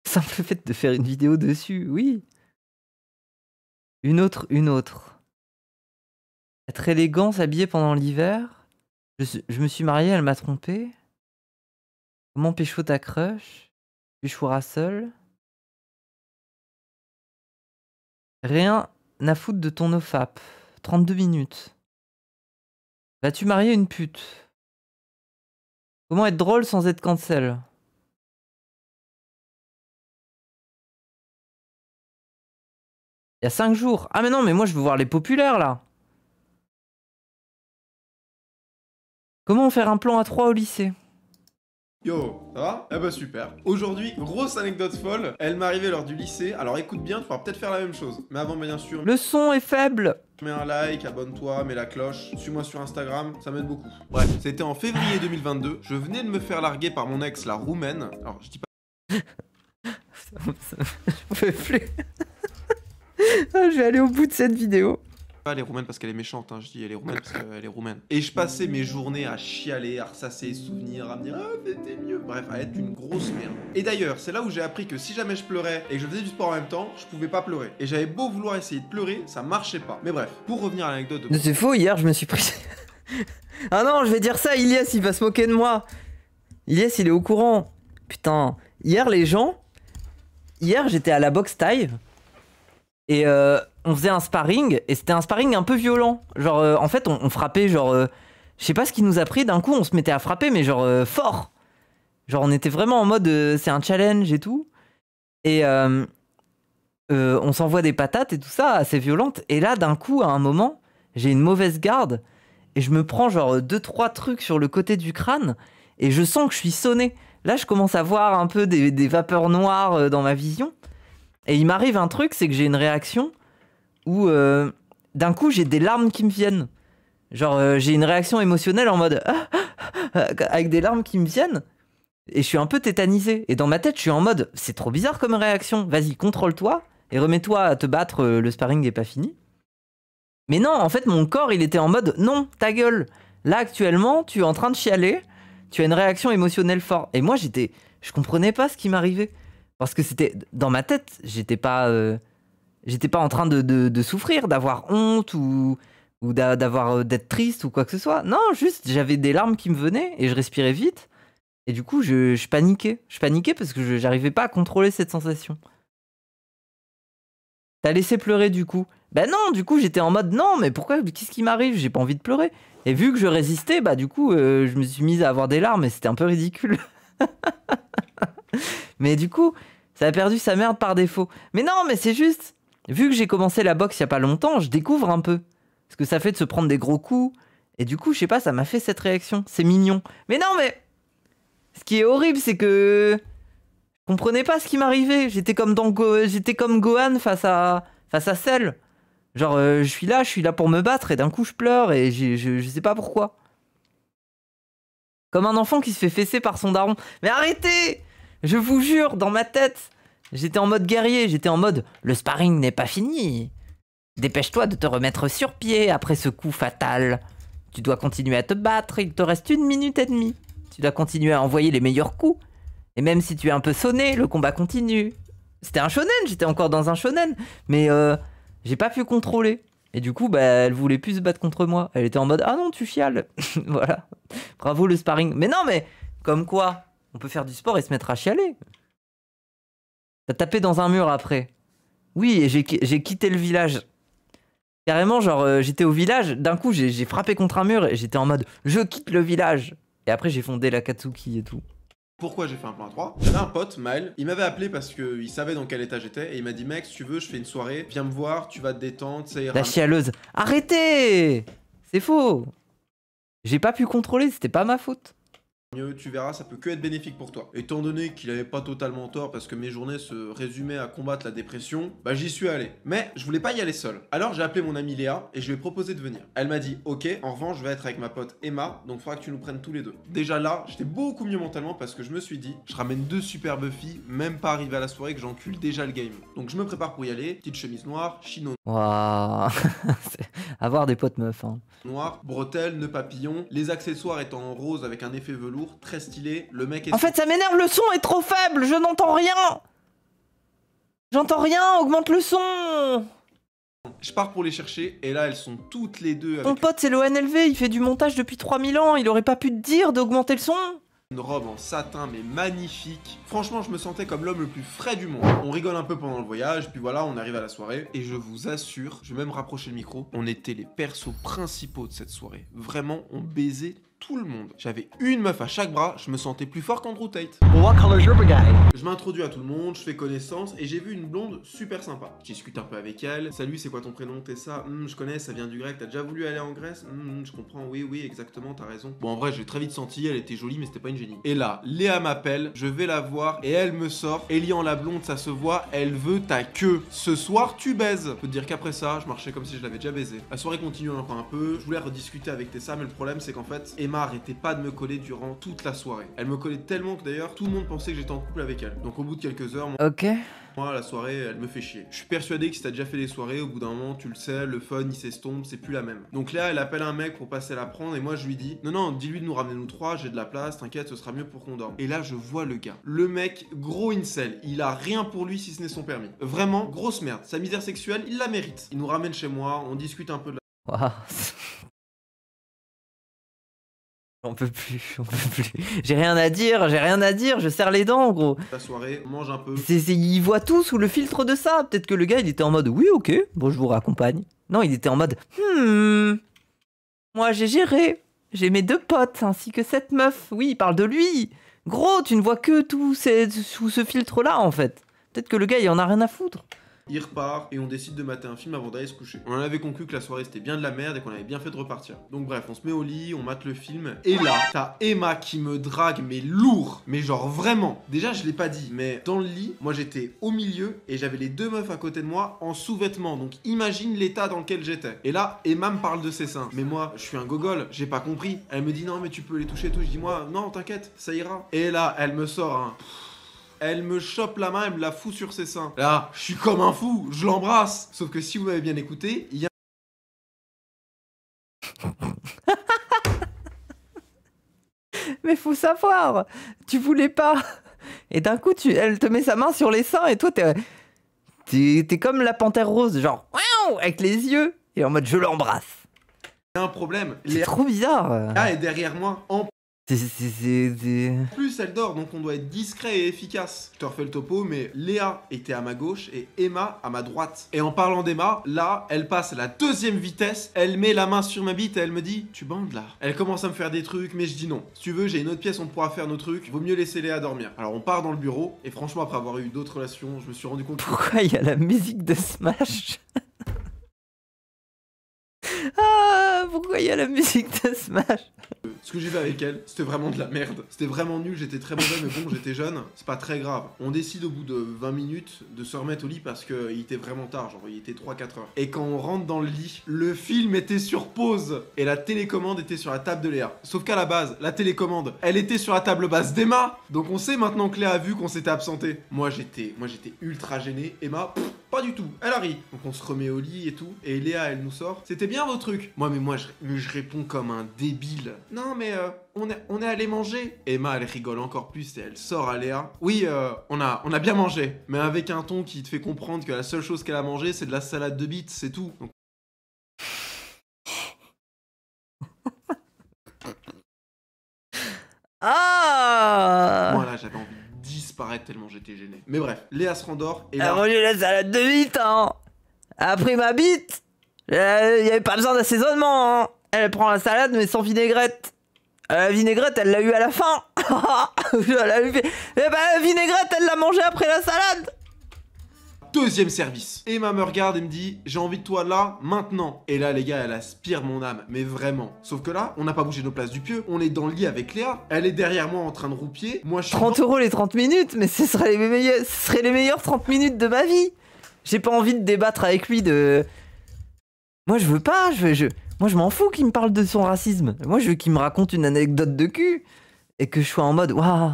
Speaker 1: Simple fait de faire une vidéo dessus, oui. Une autre. Être élégant, s'habiller pendant l'hiver. Je me suis marié, elle m'a trompé. Comment pécho ta crush? Péchoura seul. Rien à foutre de ton nofap. 32 minutes. Vas-tu marier une pute? Comment être drôle sans être cancel? Il y a 5 jours. Ah mais non, mais moi je veux voir les populaires là. Comment faire un plan à 3 au lycée?
Speaker 2: Yo, ça va? Eh bah super. Aujourd'hui, grosse anecdote folle. Elle m'est arrivée lors du lycée. Alors écoute bien, tu pourras peut-être faire la même chose. Mais avant, bien sûr,
Speaker 1: Le son est faible.
Speaker 2: mets un like, abonne-toi, mets la cloche, suis-moi sur Instagram, ça m'aide beaucoup. Bref, c'était en février 2022. Je venais de me faire larguer par mon ex, la roumaine. Alors je dis pas.
Speaker 1: Je peux plus. Ah, je vais aller au bout de cette vidéo.
Speaker 2: Elle est roumaine parce qu'elle est méchante, hein. Je dis elle est roumaine parce qu'elle est roumaine. Et je passais mes journées à chialer, à ressasser les souvenirs, à me dire ah c'était mieux. Bref, à être une grosse merde. Et d'ailleurs, c'est là où j'ai appris que si jamais je pleurais et que je faisais du sport en même temps, je pouvais pas pleurer. Et j'avais beau vouloir essayer de pleurer, ça marchait pas. Mais bref, pour revenir à l'anecdote de...
Speaker 1: C'est faux, hier je me suis pris. Ah non, je vais dire ça, Ilias il va se moquer de moi. Ilias il est au courant. Putain, hier les gens. Hier j'étais à la boxe taille. Et on faisait un sparring. Et c'était un sparring un peu violent. Genre, en fait, on frappait, genre. Je sais pas ce qui nous a pris. D'un coup, on se mettait à frapper, mais genre fort. Genre, on était vraiment en mode c'est un challenge et tout. Et on s'envoie des patates et tout ça, assez violente. Et là, d'un coup, à un moment, j'ai une mauvaise garde. Et je me prends genre 2-3 trucs sur le côté du crâne. Et je sens que je suis sonné. Là, je commence à voir un peu des vapeurs noires dans ma vision. Et il m'arrive un truc, c'est que j'ai une réaction où d'un coup j'ai des larmes qui me viennent. Genre j'ai une réaction émotionnelle en mode avec des larmes qui me viennent. Et je suis un peu tétanisé. Et dans ma tête, je suis en mode c'est trop bizarre comme réaction. Vas-y, contrôle-toi et remets-toi à te battre. Le sparring n'est pas fini. Mais non, en fait, mon corps il était en mode non, ta gueule. Là actuellement, tu es en train de chialer. Tu as une réaction émotionnelle forte. Et moi, je comprenais pas ce qui m'arrivait. Parce que c'était dans ma tête, j'étais pas en train de souffrir, d'avoir honte ou d'être triste ou quoi que ce soit. Non, juste j'avais des larmes qui me venaient et je respirais vite. Et du coup, je paniquais. Je paniquais parce que j'arrivais pas à contrôler cette sensation. T'as laissé pleurer du coup? Bah non, du coup j'étais en mode non, mais pourquoi? Qu'est-ce qui m'arrive? J'ai pas envie de pleurer. Et vu que je résistais, bah du coup je me suis mise à avoir des larmes et c'était un peu ridicule. Mais du coup, ça a perdu sa merde par défaut. Mais non, mais c'est juste, vu que j'ai commencé la boxe il y a pas longtemps, je découvre un peu ce que ça fait de se prendre des gros coups. Et du coup, je sais pas, ça m'a fait cette réaction. C'est mignon. Mais non, mais ce qui est horrible, c'est que je comprenais pas ce qui m'arrivait. J'étais comme Gohan face à Cell. Genre, je suis là pour me battre et d'un coup je pleure et je sais pas pourquoi. Comme un enfant qui se fait fesser par son daron. Mais arrêtez! Je vous jure, dans ma tête, j'étais en mode guerrier, j'étais en mode le sparring n'est pas fini. Dépêche-toi de te remettre sur pied après ce coup fatal. Tu dois continuer à te battre, il te reste 1 minute et demie. Tu dois continuer à envoyer les meilleurs coups. Et même si tu es un peu sonné, le combat continue. C'était un shonen, j'étais encore dans un shonen, mais j'ai pas pu contrôler. Et du coup, bah, elle voulait plus se battre contre moi. Elle était en mode ah non, tu chiales. Voilà. Bravo le sparring. Mais non, mais comme quoi? On peut faire du sport et se mettre à chialer. T'as tapé dans un mur après. Oui, et j'ai quitté le village. Carrément, genre, j'étais au village. D'un coup, j'ai frappé contre un mur et j'étais en mode je quitte le village. Et après, j'ai fondé l'Akatsuki et tout.
Speaker 2: Pourquoi j'ai fait un plan à 3? J'avais un pote, Maël, il m'avait appelé parce qu'il savait dans quel état j'étais et il m'a dit mec, si tu veux, je fais une soirée, viens me voir, tu vas te détendre, ça ira.
Speaker 1: La chialeuse. Arrêtez! C'est faux. J'ai pas pu contrôler, c'était pas ma faute.
Speaker 2: Mieux, tu verras, ça peut que être bénéfique pour toi. Étant donné qu'il avait pas totalement tort parce que mes journées se résumaient à combattre la dépression, bah j'y suis allé. Mais je voulais pas y aller seul. Alors j'ai appelé mon amie Léa et je lui ai proposé de venir. Elle m'a dit ok, en revanche je vais être avec ma pote Emma, donc faudra que tu nous prennes tous les deux. Déjà là, j'étais beaucoup mieux mentalement parce que je me suis dit, je ramène 2 superbes filles, même pas arrivé à la soirée que j'encule déjà le game. Donc je me prépare pour y aller, petite chemise noire, chino
Speaker 1: Waouh. Avoir des potes meufs, hein.
Speaker 2: noir, bretelles, nœuds papillons, les accessoires étant en rose avec un effet velours, très stylé, le mec est...
Speaker 1: En fait, ça m'énerve, le son est trop faible, je n'entends rien. J'entends rien, augmente le son.
Speaker 2: Je pars pour les chercher, et là elles sont toutes les deux
Speaker 1: Mon
Speaker 2: avec
Speaker 1: pote, c'est l'ONLV, il fait du montage depuis 3000 ans, il aurait pas pu te dire d'augmenter le son.
Speaker 2: une robe en satin mais magnifique. Franchement, je me sentais comme l'homme le plus frais du monde. On rigole un peu pendant le voyage, puis voilà, on arrive à la soirée, et je vous assure, je vais même rapprocher le micro, on était les persos principaux de cette soirée. Vraiment, on baisait tout le monde. J'avais une meuf à chaque bras, je me sentais plus fort qu'Andrew Tate. Je m'introduis à tout le monde, je fais connaissance et j'ai vu une blonde super sympa. Je discute un peu avec elle. Salut, c'est quoi ton prénom? Tessa? Je connais, ça vient du grec. T'as déjà voulu aller en Grèce? Je comprends, oui, exactement, t'as raison. Bon, en vrai, j'ai très vite senti, elle était jolie, mais c'était pas une génie. Et là, Léa m'appelle, je vais la voir et elle me sort. Elian la blonde, ça se voit, elle veut ta queue. Ce soir, tu baises. Je peux te dire qu'après ça, je marchais comme si je l'avais déjà baisé. La soirée continue encore un peu. Je voulais rediscuter avec Tessa, mais le problème, c'est qu'en fait, Emma arrêtait pas de me coller durant toute la soirée. Elle me collait tellement que d'ailleurs, tout le monde pensait que j'étais en couple avec elle. Donc au bout de quelques heures,
Speaker 1: Ok.
Speaker 2: moi, la soirée, elle me fait chier. Je suis persuadé que si t'as déjà fait des soirées, au bout d'un moment, tu le sais, le fun, il s'estompe, c'est plus la même. Donc là, elle appelle un mec pour passer la prendre et moi, je lui dis non, dis-lui de nous ramener nous trois, j'ai de la place, t'inquiète, ce sera mieux pour qu'on dorme. Et là, je vois le gars. Le mec, gros incel, il a rien pour lui si ce n'est son permis. Vraiment, grosse merde. Sa misère sexuelle, il la mérite. Il nous ramène chez moi, on discute un peu de la...
Speaker 1: Waouh. On peut plus. J'ai rien à dire, je serre les dents, gros.
Speaker 2: La soirée, on mange un peu.
Speaker 1: Il voit tout sous le filtre de ça. Peut-être que le gars, il était en mode, oui, ok, bon, je vous raccompagne. Non, il était en mode, moi, j'ai géré. J'ai mes 2 potes, ainsi que cette meuf. Oui, il parle de lui. Gros, tu ne vois que tout sous ce filtre-là, en fait. Peut-être que le gars, il en a rien à foutre.
Speaker 2: Il repart et on décide de mater un film avant d'aller se coucher. On en avait conclu que la soirée c'était bien de la merde et qu'on avait bien fait de repartir. Donc bref, on se met au lit, on mate le film. Et là, t'as Emma qui me drague, mais lourd. Mais genre vraiment. Déjà, je l'ai pas dit, mais dans le lit, moi j'étais au milieu et j'avais les 2 meufs à côté de moi en sous-vêtements. Donc imagine l'état dans lequel j'étais. Et là, Emma me parle de ses seins. Mais moi, je suis un gogol, j'ai pas compris. Elle me dit non, mais tu peux les toucher et tout. Je dis moi, non, t'inquiète, ça ira. Et là, elle me sort un... Elle me chope la main, elle me la fout sur ses seins. Là, je suis comme un fou, je l'embrasse. Sauf que si vous m'avez bien écouté, il y a...
Speaker 1: Mais faut savoir, tu voulais pas. Et d'un coup, elle te met sa main sur les seins et toi, t'es comme la panthère rose, genre, avec les yeux, et en mode je l'embrasse.
Speaker 2: Il y a un problème.
Speaker 1: C'est trop bizarre.
Speaker 2: Léa est derrière moi, en
Speaker 1: C'est...
Speaker 2: plus elle dort, donc on doit être discret et efficace. Je te refais le topo, mais Léa était à ma gauche et Emma à ma droite. Et en parlant d'Emma, là, elle passe à la 2e vitesse, elle met la main sur ma bite et elle me dit « Tu bandes là ?» Elle commence à me faire des trucs, mais je dis non. Si tu veux, j'ai une autre pièce, on pourra faire nos trucs, vaut mieux laisser Léa dormir. Alors on part dans le bureau, et franchement, après avoir eu d'autres relations, je me suis rendu compte que...
Speaker 1: Pourquoi il y a la musique de Smash? Ah, pourquoi il y a la musique de Smash?
Speaker 2: Ce que j'ai fait avec elle, c'était vraiment de la merde. C'était vraiment nul, j'étais très mauvais, mais bon, j'étais jeune, c'est pas très grave. On décide au bout de 20 minutes de se remettre au lit parce qu'il était vraiment tard, genre il était 3-4 heures. Et quand on rentre dans le lit, le film était sur pause et la télécommande était sur la table de Léa. Sauf qu'à la base, la télécommande, elle était sur la table basse d'Emma. Donc on sait maintenant que Léa a vu qu'on s'était absenté. Moi j'étais ultra gêné. Emma, pas du tout, elle a ri. Donc on se remet au lit et tout, et Léa elle nous sort. C'était bien vos trucs. Moi je réponds comme un débile. Non mais on est allé manger. Emma elle rigole encore plus et elle sort à Léa. Oui on a bien mangé, mais avec un ton qui te fait comprendre que la seule chose qu'elle a mangé c'est de la salade de bites, c'est tout. Donc...
Speaker 1: Ah,
Speaker 2: Moi là j'avais envie de disparaître tellement j'étais gêné. Mais bref, Léa se rendort et là...
Speaker 1: elle a mangé la salade de bite, hein. Elle a pris ma bite. Il y avait pas besoin d'assaisonnement, hein. Elle prend la salade mais sans vinaigrette. La vinaigrette, elle l'a eu à la fin. La vinaigrette, elle l'a mangée après la salade.
Speaker 2: 2e service. Emma me regarde et me dit j'ai envie de toi là, maintenant. Et là les gars, elle aspire mon âme, mais vraiment. Sauf que là, on n'a pas bougé nos places du pieu, on est dans le lit avec Léa. Elle est derrière moi en train de roupier. Moi je suis
Speaker 1: 30 € les 30 minutes, mais ce seraient les meilleurs 30 minutes de ma vie. J'ai pas envie de débattre avec lui de... Moi je veux pas, moi je m'en fous qu'il me parle de son racisme. Moi je veux qu'il me raconte une anecdote de cul. Et que je sois en mode, waouh.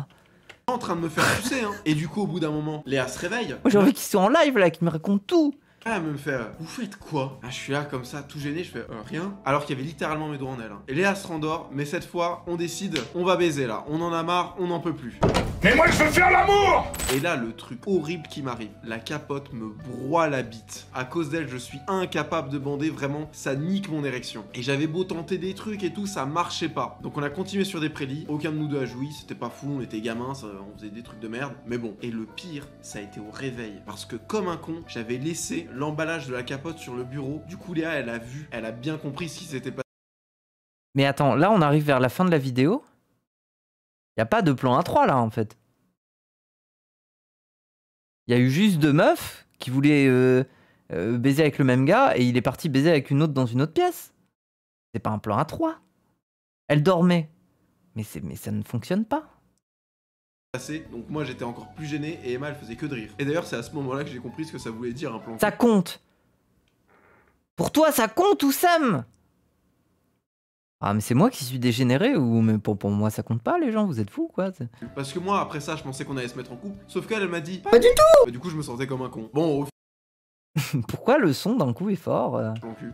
Speaker 2: en train de me faire pousser, hein. Et du coup, au bout d'un moment, Léa se réveille.
Speaker 1: Moi j'ai envie qu'il soit en live là, qu'il me raconte tout.
Speaker 2: Elle me fait vous faites quoi? Je suis là comme ça, tout gêné, je fais rien. Alors qu'il y avait littéralement mes doigts en elle. Hein. Et Léa se rendort, mais cette fois, on décide, on va baiser là. On en a marre, on n'en peut plus.
Speaker 6: Mais moi je veux faire l'amour!
Speaker 2: Et là, le truc horrible qui m'arrive, la capote me broie la bite. À cause d'elle, je suis incapable de bander, vraiment, ça nique mon érection. Et j'avais beau tenter des trucs et tout, ça marchait pas. Donc on a continué sur des prélits, aucun de nous deux a joui, c'était pas fou, on était gamins, on faisait des trucs de merde. Mais bon, et le pire, ça a été au réveil. Parce que comme un con, j'avais laissé l'emballage de la capote sur le bureau. Du coup, Léa, elle a vu, elle a bien compris ce qui s'était passé.
Speaker 1: Mais attends, là on arrive vers la fin de la vidéo. Y a pas de plan A3 là en fait. Y a eu juste 2 meufs qui voulaient baiser avec le même gars et il est parti baiser avec une autre dans une autre pièce. C'est pas un plan A3. Elle dormait. Mais ça ne fonctionne pas.
Speaker 2: Donc moi j'étais encore plus gêné et Emma elle faisait que de rire. Et d'ailleurs c'est à ce moment-là que j'ai compris ce que ça voulait dire un plan.
Speaker 1: Ça compte. Pour toi ça compte ou Sam? Ah mais c'est moi qui suis dégénéré ou mais pour moi ça compte pas les gens, vous êtes fous quoi.
Speaker 2: Parce que moi après ça je pensais qu'on allait se mettre en couple, sauf qu'elle m'a dit pas du tout. Du coup je me sentais comme un con. Bon
Speaker 1: Pourquoi le son d'un coup est fort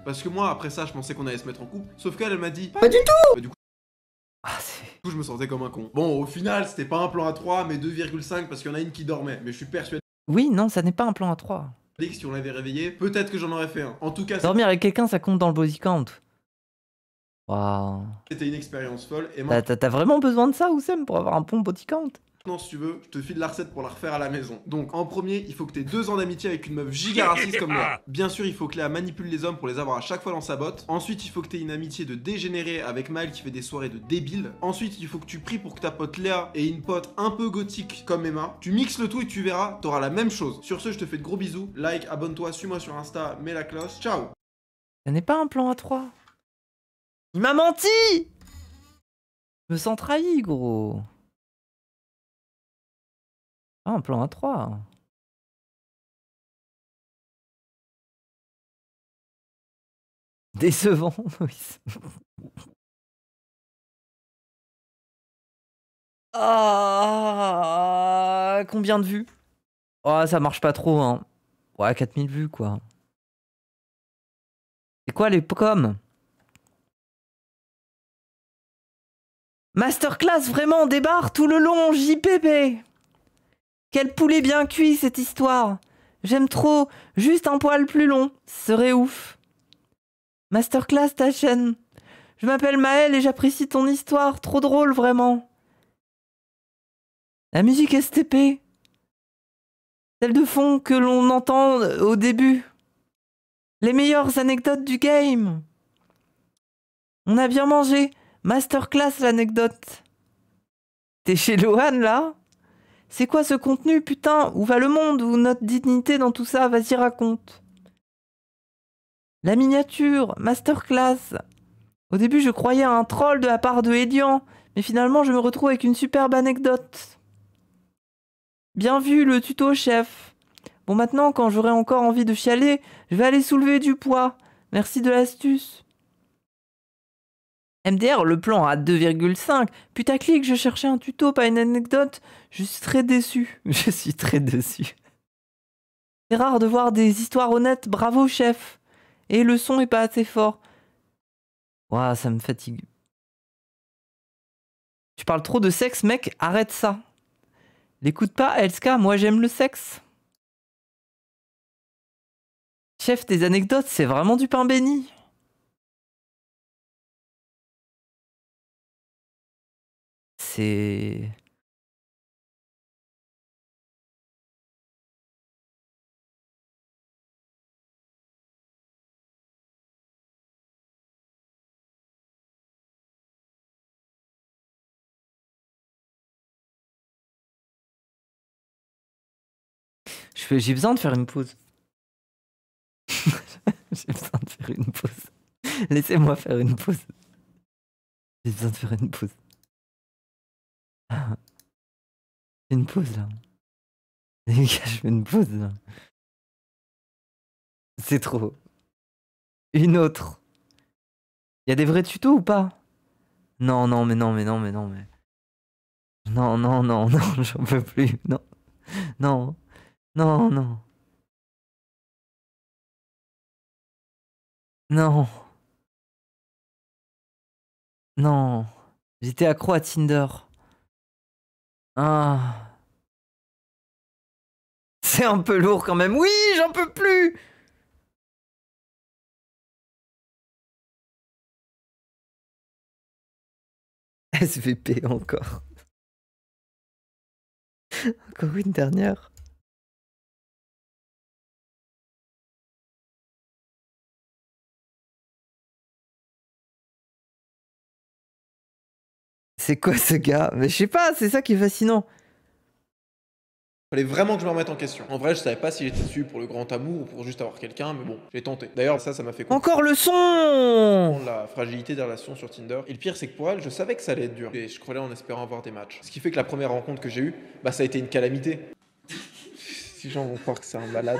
Speaker 2: Parce que moi après ça je pensais qu'on allait se mettre en couple, sauf qu'elle m'a dit pas du tout. Du coup je me sentais comme un con. Bon au final c'était pas un plan à 3 mais 2,5 parce qu'il y en a une qui dormait. Mais je suis persuadé
Speaker 1: Oui non ça n'est pas un plan A3.
Speaker 2: que si on l'avait réveillé, peut-être que j'en aurais fait un. En tout cas
Speaker 1: dormir avec quelqu'un ça compte dans le body count. Waouh.
Speaker 2: C'était une expérience folle et
Speaker 1: T'as vraiment besoin de ça Oussem pour avoir un bon body count?
Speaker 2: maintenant, si tu veux, je te file la recette pour la refaire à la maison. Donc, en premier, il faut que t'aies 2 ans d'amitié avec une meuf giga raciste comme Léa. Bien sûr, il faut que Léa manipule les hommes pour les avoir à chaque fois dans sa botte. Ensuite, il faut que t'aies une amitié de dégénéré avec Maël qui fait des soirées de débile. Ensuite, il faut que tu pries pour que ta pote Léa ait une pote un peu gothique comme Emma. Tu mixes le tout et tu verras, t'auras la même chose. Sur ce, je te fais de gros bisous. Like, abonne-toi, suis-moi sur Insta, mets la cloche. Ciao.
Speaker 1: Ça n'est pas un plan A3. Il m'a menti. Je me sens trahi gros. Ah, un plan A3. Décevant, Moïse. Ah, combien de vues? Oh, ça marche pas trop, hein. Ouais, 4000 vues, quoi. C'est quoi les coms? Masterclass, vraiment, débarre tout le long, JPP. Quel poulet bien cuit, cette histoire. J'aime trop. Juste un poil plus long. Ce serait ouf. Masterclass, ta chaîne. Je m'appelle Maël et j'apprécie ton histoire. Trop drôle, vraiment. La musique STP. Celle de fond que l'on entend au début. Les meilleures anecdotes du game. On a bien mangé. Masterclass, l'anecdote. T'es chez Lohan, là? C'est quoi ce contenu, putain? Où va le monde? Où notre dignité dans tout ça? Vas-y, raconte. La miniature, masterclass. Au début, je croyais à un troll de la part de Elian, mais finalement, je me retrouve avec une superbe anecdote. Bien vu, le tuto, chef. Bon, maintenant, quand j'aurai encore envie de chialer, je vais aller soulever du poids. Merci de l'astuce. MDR, le plan à 2,5. Putaclic, je cherchais un tuto, pas une anecdote. Je suis très déçu. Je suis très déçu. C'est rare de voir des histoires honnêtes. Bravo, chef. Et le son est pas assez fort. Ouah, ça me fatigue. Tu parles trop de sexe, mec. Arrête ça. L'écoute pas, Elska. Moi, j'aime le sexe. Chef, tes anecdotes, c'est vraiment du pain béni. C'est... J'ai besoin de faire une pause. J'ai besoin de faire une pause. Laissez-moi faire une pause. J'ai besoin de faire une pause. Une pause là. Les gars, je fais une pause là. C'est trop. Une autre. Il y a des vrais tutos ou pas? Non, non, mais non, mais non, mais non, mais... Non, non, non, non, j'en peux plus. Non. Non. Non, non. Non. Non. J'étais accro à Tinder. Ah. C'est un peu lourd quand même. Oui, j'en peux plus. SVP encore. Encore une dernière. C'est quoi ce gars? Mais je sais pas, c'est ça qui est fascinant.
Speaker 2: Fallait vraiment que je me remette en question. En vrai, je savais pas si j'étais dessus pour le grand amour ou pour juste avoir quelqu'un, mais bon, j'ai tenté. D'ailleurs, ça m'a fait
Speaker 1: Encore le son!
Speaker 2: comprendre la fragilité des relations sur Tinder. Et le pire, c'est que pour elle, je savais que ça allait être dur. Et je croyais en espérant avoir des matchs. Ce qui fait que la première rencontre que j'ai eue, bah ça a été une calamité. Si les gens vont croire que c'est un malade.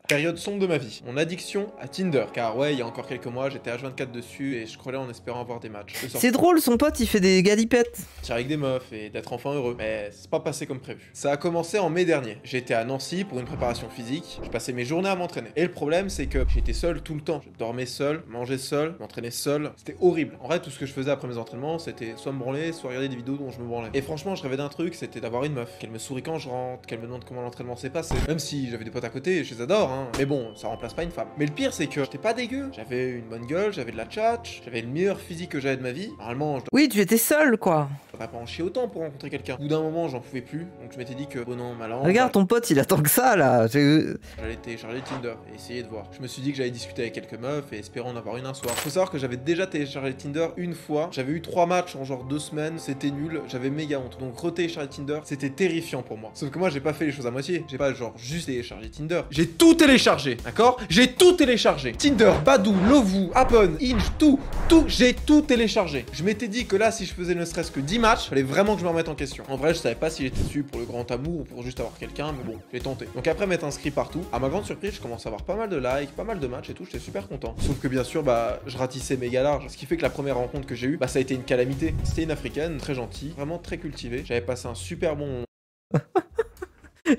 Speaker 2: Période sombre de ma vie. Mon addiction à Tinder. Car ouais, il y a encore quelques mois, j'étais H24 dessus et je croyais en espérant avoir des matchs.
Speaker 1: C'est drôle, son pote il fait des galipettes.
Speaker 2: Sortir avec des meufs et d'être enfin heureux. Mais c'est pas passé comme prévu. Ça a commencé en mai dernier. J'étais à Nancy pour une préparation physique. Je passais mes journées à m'entraîner. Et le problème, c'est que j'étais seul tout le temps. Je dormais seul, mangeais seul, m'entraînais seul. C'était horrible. En vrai, tout ce que je faisais après mes entraînements, c'était soit me branler, soit regarder des vidéos dont je me branlais. Et franchement, je rêvais d'un truc, c'était d'avoir une meuf. Qu'elle me sourie quand je rentre, qu'elle me demande comment l'entraînement s'est passé. Même si j'avais des potes à côté, je les adore, hein. Mais bon, ça remplace pas une femme. Mais le pire, c'est que j'étais pas dégueu. J'avais une bonne gueule, j'avais de la tchatch, j'avais le meilleur physique que j'avais de ma vie. Normalement, je
Speaker 1: Oui, tu étais seul quoi.
Speaker 2: devrais pas en chier autant pour rencontrer quelqu'un. Au bout d'un moment, j'en pouvais plus. Donc je m'étais dit que, bon non, malin.
Speaker 1: Regarde, ton pote il attend que ça là.
Speaker 2: J'allais télécharger Tinder et essayer de voir. Je me suis dit que j'allais discuter avec quelques meufs et espérer en avoir une un soir. Faut savoir que j'avais déjà téléchargé Tinder une fois. J'avais eu 3 matchs en genre 2 semaines. C'était nul. J'avais méga honte. Donc retélécharger Tinder, c'était terrifiant pour moi. Sauf que moi, j'ai pas fait les choses à moitié. J'ai pas genre juste téléchargé Tinder. J'ai tout téléchargé, d'accord? J'ai tout téléchargé. Tinder, Badoo, Lovoo, Happn, Hinge, tout, j'ai tout téléchargé. Je m'étais dit que là, si je faisais ne serait-ce que 10 matchs, fallait vraiment que je me remette en question. En vrai, je savais pas si j'étais dessus pour le grand amour ou pour juste avoir quelqu'un, mais bon, j'ai tenté. Donc après m'être inscrit partout, à ma grande surprise, je commence à avoir pas mal de likes, pas mal de matchs et tout, j'étais super content. Sauf que bien sûr, bah, je ratissais méga large, ce qui fait que la première rencontre que j'ai eue, bah, ça a été une calamité. C'était une africaine, très gentille, vraiment très cultivée. J'avais passé un super bon moment.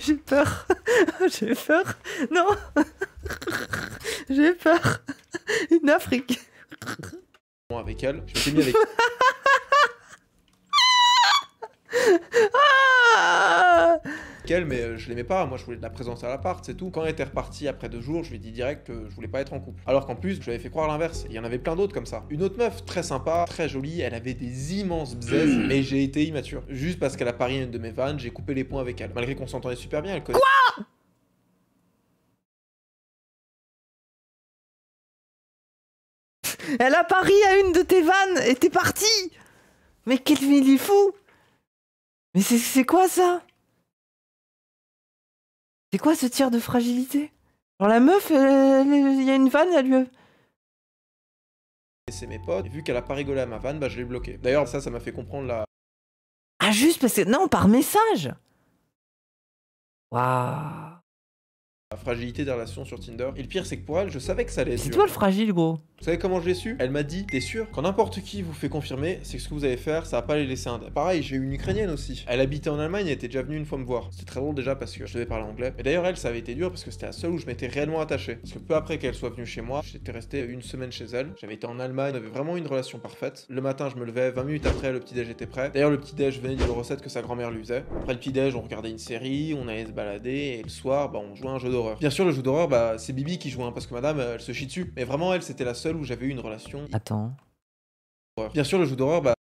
Speaker 1: J'ai peur. J'ai peur. Non. J'ai peur. Une Afrique.
Speaker 2: Avec elle, je m'étais mis avec elle, mais je l'aimais pas, moi je voulais de la présence à l'appart, c'est tout. Quand elle était repartie après 2 jours, je lui ai dit direct que je voulais pas être en couple. Alors qu'en plus, je lui avais fait croire l'inverse, il y en avait plein d'autres comme ça. Une autre meuf, très sympa, très jolie, elle avait des immenses bzaises, mais j'ai été immature. Juste parce qu'elle a parié une de mes vannes, j'ai coupé les points avec elle. Malgré qu'on s'entendait super bien, elle connaît...
Speaker 1: Quoi? Elle a parié à une de tes vannes et t'es parti. Mais quel il est fou. Mais c'est quoi ça? C'est quoi ce tir de fragilité? Genre la meuf, il y a une vanne, elle lui...
Speaker 2: C'est mes potes, et vu qu'elle a pas rigolé à ma vanne, bah je l'ai bloqué. D'ailleurs, ça m'a fait comprendre la...
Speaker 1: Ah juste parce que... Non, par message. Waouh.
Speaker 2: La fragilité des relations sur Tinder. Et le pire, c'est que pour elle, je savais que ça allait être
Speaker 1: C'est
Speaker 2: dur.
Speaker 1: toi le fragile, gros.
Speaker 2: Vous savez comment je l'ai su? Elle m'a dit, t'es sûr? Quand n'importe qui vous fait confirmer, c'est que ce que vous allez faire, ça va pas les laisser indemnes. Pareil, j'ai eu une Ukrainienne aussi. Elle habitait en Allemagne, elle était déjà venue une fois me voir. C'était très drôle déjà parce que je devais parler anglais. Mais d'ailleurs, elle, ça avait été dur parce que c'était la seule où je m'étais réellement attaché. Parce que peu après qu'elle soit venue chez moi, j'étais resté 1 semaine chez elle. J'avais été en Allemagne, on avait vraiment une relation parfaite. Le matin, je me levais, 20 minutes après, le petit-déj était prêt. D'ailleurs, le petit-déj venait d'une recette que sa grand-mère lui faisait. Après le petit-déj, on regardait une série, on allait se balader, et le soir, bah, on jouait à un jeu d'horreur. Bien sûr, le jeu d'horreur, bah, c'est Bibi qui jouait, hein, parce que madame, elle se chie dessus. Mais vraiment, elle, c'était la seule où j'avais eu une relation.
Speaker 1: Attends.
Speaker 2: Bien sûr, le jeu d'horreur, bah,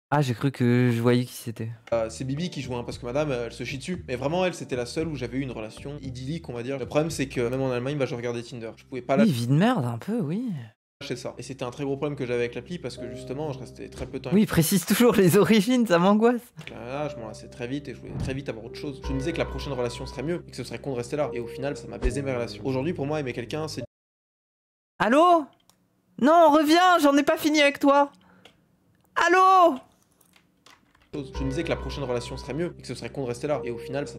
Speaker 1: Ah, j'ai cru que je voyais qui c'était.
Speaker 2: c'est Bibi qui jouait, hein, parce que madame, elle se chie dessus. Mais vraiment, elle, c'était la seule où j'avais eu une relation idyllique, on va dire. Le problème, c'est que même en Allemagne, bah, je regardais Tinder. Je pouvais pas
Speaker 1: Oui, vie de merde, un peu, oui.
Speaker 2: lâcher ça. Et c'était un très gros problème que j'avais avec l'appli parce que justement, je restais très peu de temps.
Speaker 1: Oui, précise toujours les origines, ça m'angoisse.
Speaker 2: Là, je m'en lassais très vite et je voulais très vite avoir autre chose. Je me disais que la prochaine relation serait mieux et que ce serait con de rester là. Et au final, ça m'a baisé mes relations. Aujourd'hui, pour moi, aimer quelqu'un, c'est...
Speaker 1: Allô? Non, reviens, j'en ai pas fini avec toi. Allô?
Speaker 2: Je me disais que la prochaine relation serait mieux et que ce serait con de rester là. Et au final, ça...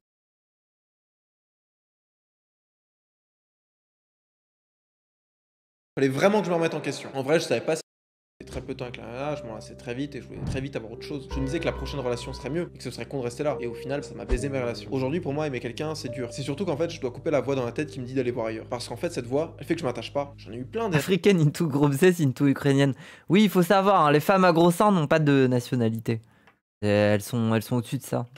Speaker 2: Fallait vraiment que je me remette en question. En vrai, je savais pas si... très peu de temps avec la nana, je m'en lassais très vite et je voulais très vite avoir autre chose. Je me disais que la prochaine relation serait mieux et que ce serait con de rester là. Et au final, ça m'a baisé mes relations. Aujourd'hui, pour moi, aimer quelqu'un, c'est dur. C'est surtout qu'en fait, je dois couper la voix dans la tête qui me dit d'aller voir ailleurs. Parce qu'en fait, cette voix, elle fait que je m'attache pas. J'en ai eu plein des...
Speaker 1: Africaine into gros bzès into ukrainienne. Oui, il faut savoir, hein, les femmes à gros seins n'ont pas de nationalité. Et elles sont au-dessus de ça.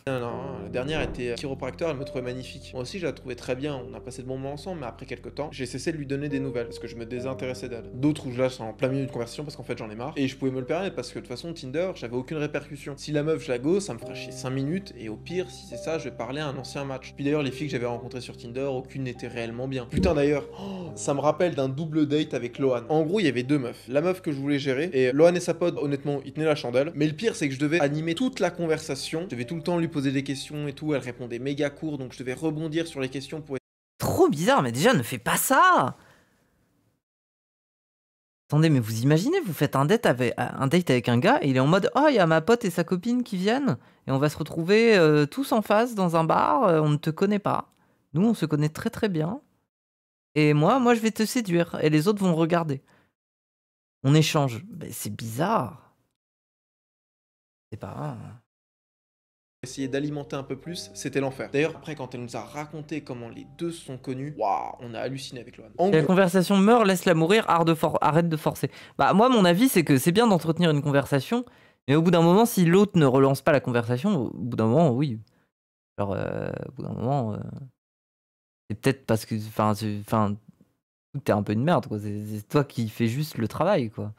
Speaker 2: Non, la dernière était chiropracteur, elle me trouvait magnifique. Moi aussi, je la trouvais très bien, on a passé de bons moments ensemble, mais après quelques temps, j'ai cessé de lui donner des nouvelles parce que je me désintéressais d'elle. D'autres où je lâche en plein milieu d'une conversation parce qu'en fait j'en ai marre. Et je pouvais me le permettre parce que de toute façon, Tinder, j'avais aucune répercussion. Si la meuf je la go, ça me fera chier 5 minutes, et au pire, si c'est ça, je vais parler à un ancien match. Puis d'ailleurs, les filles que j'avais rencontrées sur Tinder, aucune n'était réellement bien. Putain d'ailleurs, ça me rappelle d'un double date avec Lohan. En gros, il y avait deux meufs. La meuf que je voulais gérer, et Lohan et sa pote, honnêtement, ils tenaient la chandelle. Mais le pire, c'est que je devais animer toute la conversation. Je devais tout le temps lui poser des questions et tout. Elle répondait méga court, donc je devais rebondir sur les questions pour...
Speaker 1: Trop bizarre, mais déjà, ne fais pas ça. Attendez, mais vous imaginez, vous faites un date avec un gars et il est en mode « Oh, il y a ma pote et sa copine qui viennent et on va se retrouver tous en face dans un bar, on ne te connaît pas. Nous, on se connaît très très bien. Et moi, je vais te séduire et les autres vont regarder. On échange. » Ben, c'est bizarre. C'est pas...
Speaker 2: essayer d'alimenter un peu plus, c'était l'enfer. D'ailleurs, après, quand elle nous a raconté comment les deux se sont connus, waouh, on a halluciné avec Lohan. En
Speaker 1: La
Speaker 2: gros,
Speaker 1: conversation meurt, laisse-la mourir, arrête de forcer. Bah, moi, mon avis, c'est que c'est bien d'entretenir une conversation, mais au bout d'un moment, si l'autre ne relance pas la conversation, au bout d'un moment, oui. Alors, au bout d'un moment, c'est peut-être parce que, t'es un peu une merde, quoi. C'est toi qui fais juste le travail, quoi.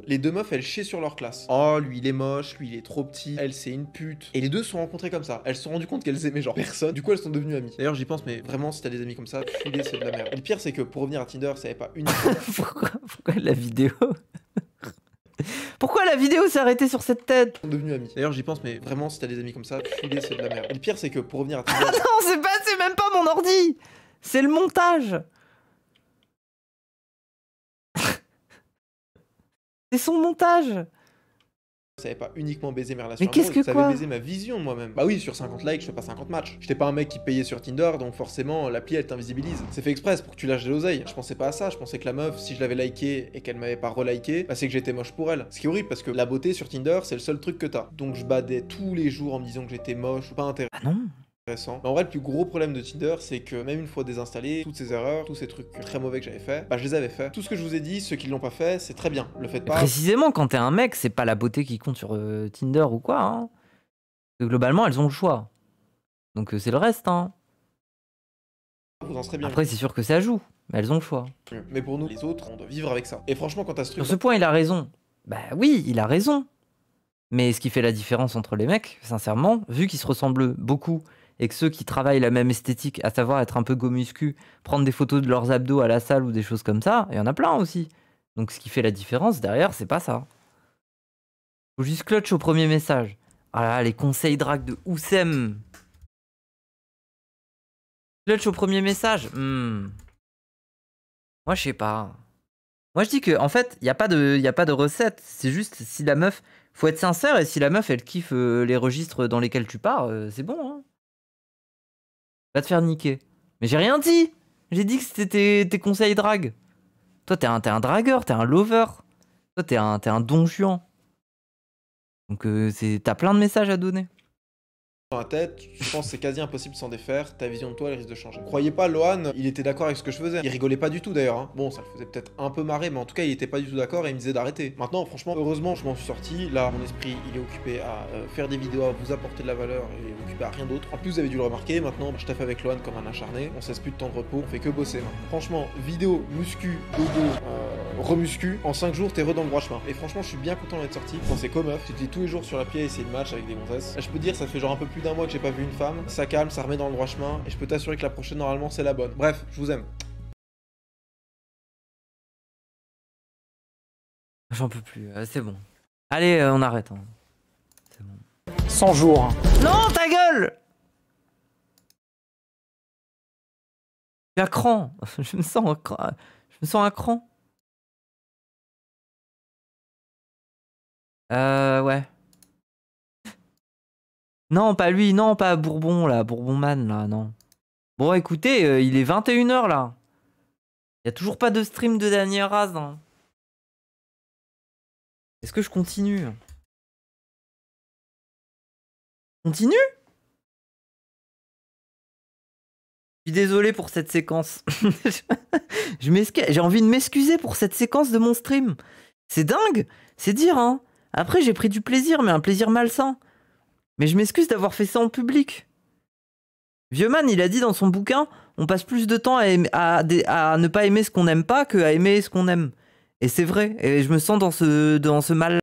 Speaker 2: les deux meufs, elles chiaient sur leur classe. Oh, lui, il est moche, lui, il est trop petit, elle, c'est une pute. Et les deux se sont rencontrées comme ça. Elles se sont rendues compte qu'elles aimaient genre personne. Du coup, elles sont devenues amies. D'ailleurs, j'y pense, mais vraiment, si t'as des amis comme ça, filer, c'est de la merde. Et le pire, c'est que pour revenir à Tinder, ça avait pas une...
Speaker 1: Pourquoi la vidéo Pourquoi la vidéo s'est arrêtée sur cette tête?
Speaker 2: sont devenues amies. D'ailleurs, j'y pense, mais vraiment, si t'as des amis comme ça, filer, c'est de la merde. Et le pire, c'est que pour revenir à Tinder...
Speaker 1: Non, c'est même pas mon ordi. C'est le montage. C'est son montage.
Speaker 2: Ça avait pas uniquement baisé mes relations
Speaker 1: Mais qu'est-ce
Speaker 2: amoureuses,
Speaker 1: que
Speaker 2: ça
Speaker 1: quoi
Speaker 2: avait baisé ma vision de moi-même. Bah oui, sur 50 likes, je fais pas 50 matchs. J'étais pas un mec qui payait sur Tinder, donc forcément, l'appli, elle t'invisibilise. C'est fait express pour que tu lâches de l'oseille. Je pensais pas à ça, je pensais que la meuf, si je l'avais liké et qu'elle m'avait pas reliké, bah c'est que j'étais moche pour elle. Ce qui est horrible, parce que la beauté sur Tinder, c'est le seul truc que t'as. Donc je badais tous les jours en me disant que j'étais moche ou pas intéressant.
Speaker 1: Ah non.
Speaker 2: Mais en vrai, le plus gros problème de Tinder, c'est que même une fois désinstallé, toutes ces erreurs, tous ces trucs très mauvais que j'avais fait, bah je les avais fait. Tout ce que je vous ai dit, ceux qui l'ont pas fait, c'est très bien. Le faites pas.
Speaker 1: Précisément, quand t'es un mec, c'est pas la beauté qui compte sur Tinder ou quoi. Hein. Globalement, elles ont le choix. Donc c'est le reste. Hein.
Speaker 2: Vous en serez bien.
Speaker 1: Après, c'est sûr que ça joue, mais elles ont le choix.
Speaker 2: Mais pour nous, les autres, on doit vivre avec ça. Et franchement, quand t'as ce truc.
Speaker 1: Sur ce point, il a raison. Bah oui, il a raison. Mais ce qui fait la différence entre les mecs, sincèrement, vu qu'ils se ressemblent beaucoup, et que ceux qui travaillent la même esthétique, à savoir être un peu go-muscu, prendre des photos de leurs abdos à la salle ou des choses comme ça, il y en a plein aussi. Donc ce qui fait la différence derrière, c'est pas ça. Faut juste clutch au premier message. Ah là, les conseils drague de Oussem. Clutch au premier message. Moi, je sais pas. Moi, je dis que en fait, il n'y a pas de recette. C'est juste si la meuf... Faut être sincère, et si la meuf, elle kiffe les registres dans lesquels tu pars, c'est bon, hein. Va te faire niquer. Mais j'ai rien dit. J'ai dit que c'était tes conseils drague. Toi, t'es un dragueur, t'es un lover. Toi, t'es un don juan. Donc, t'as plein de messages à donner.
Speaker 2: Dans la tête, je pense que c'est quasi impossible de s'en défaire, ta vision de toi elle risque de changer. Croyez pas, Lohan, il était d'accord avec ce que je faisais. Il rigolait pas du tout d'ailleurs. Hein. Bon, ça le faisait peut-être un peu marrer, mais en tout cas, il était pas du tout d'accord et il me disait d'arrêter. Maintenant, franchement, heureusement, je m'en suis sorti. Là, mon esprit, il est occupé à faire des vidéos, à vous apporter de la valeur et occupé à rien d'autre. En plus, vous avez dû le remarquer, maintenant, je taffe avec Lohan comme un acharné. On cesse plus de temps de repos, on fait que bosser. Franchement, vidéo, muscu, dodo, remuscu, en 5 jours, t'es dans le droit chemin. Et franchement, je suis bien content d'être sorti. Quand c'est comme meuf, j'étais tous les jours sur la pied à essayer de match avec des gonzesses. Là, je peux dire, ça fait genre un peu plus d'un mois que j'ai pas vu une femme. Ça calme, ça remet dans le droit chemin, et je peux t'assurer que la prochaine, normalement, c'est la bonne. Bref, je vous aime.
Speaker 1: J'en peux plus, c'est bon. Allez, on arrête. Hein. C'est bon.
Speaker 6: 100 jours.
Speaker 1: Non, ta gueule! Je suis à cran. Je me sens à cran. Ouais. Non, pas lui, non, pas Bourbon, là, Bourbonman, là, non. Bon, écoutez, il est 21h, là. Il y a toujours pas de stream de dernière race, hein. Est-ce que je continue? Continue? Je suis désolé pour cette séquence. J'ai envie de m'excuser pour cette séquence de mon stream. C'est dingue, c'est dire, hein. Après, j'ai pris du plaisir, mais un plaisir malsain. Mais je m'excuse d'avoir fait ça en public. Vieuxman, il a dit dans son bouquin, on passe plus de temps à ne pas aimer ce qu'on n'aime pas qu'à aimer ce qu'on aime. Et c'est vrai, et je me sens dans ce mal.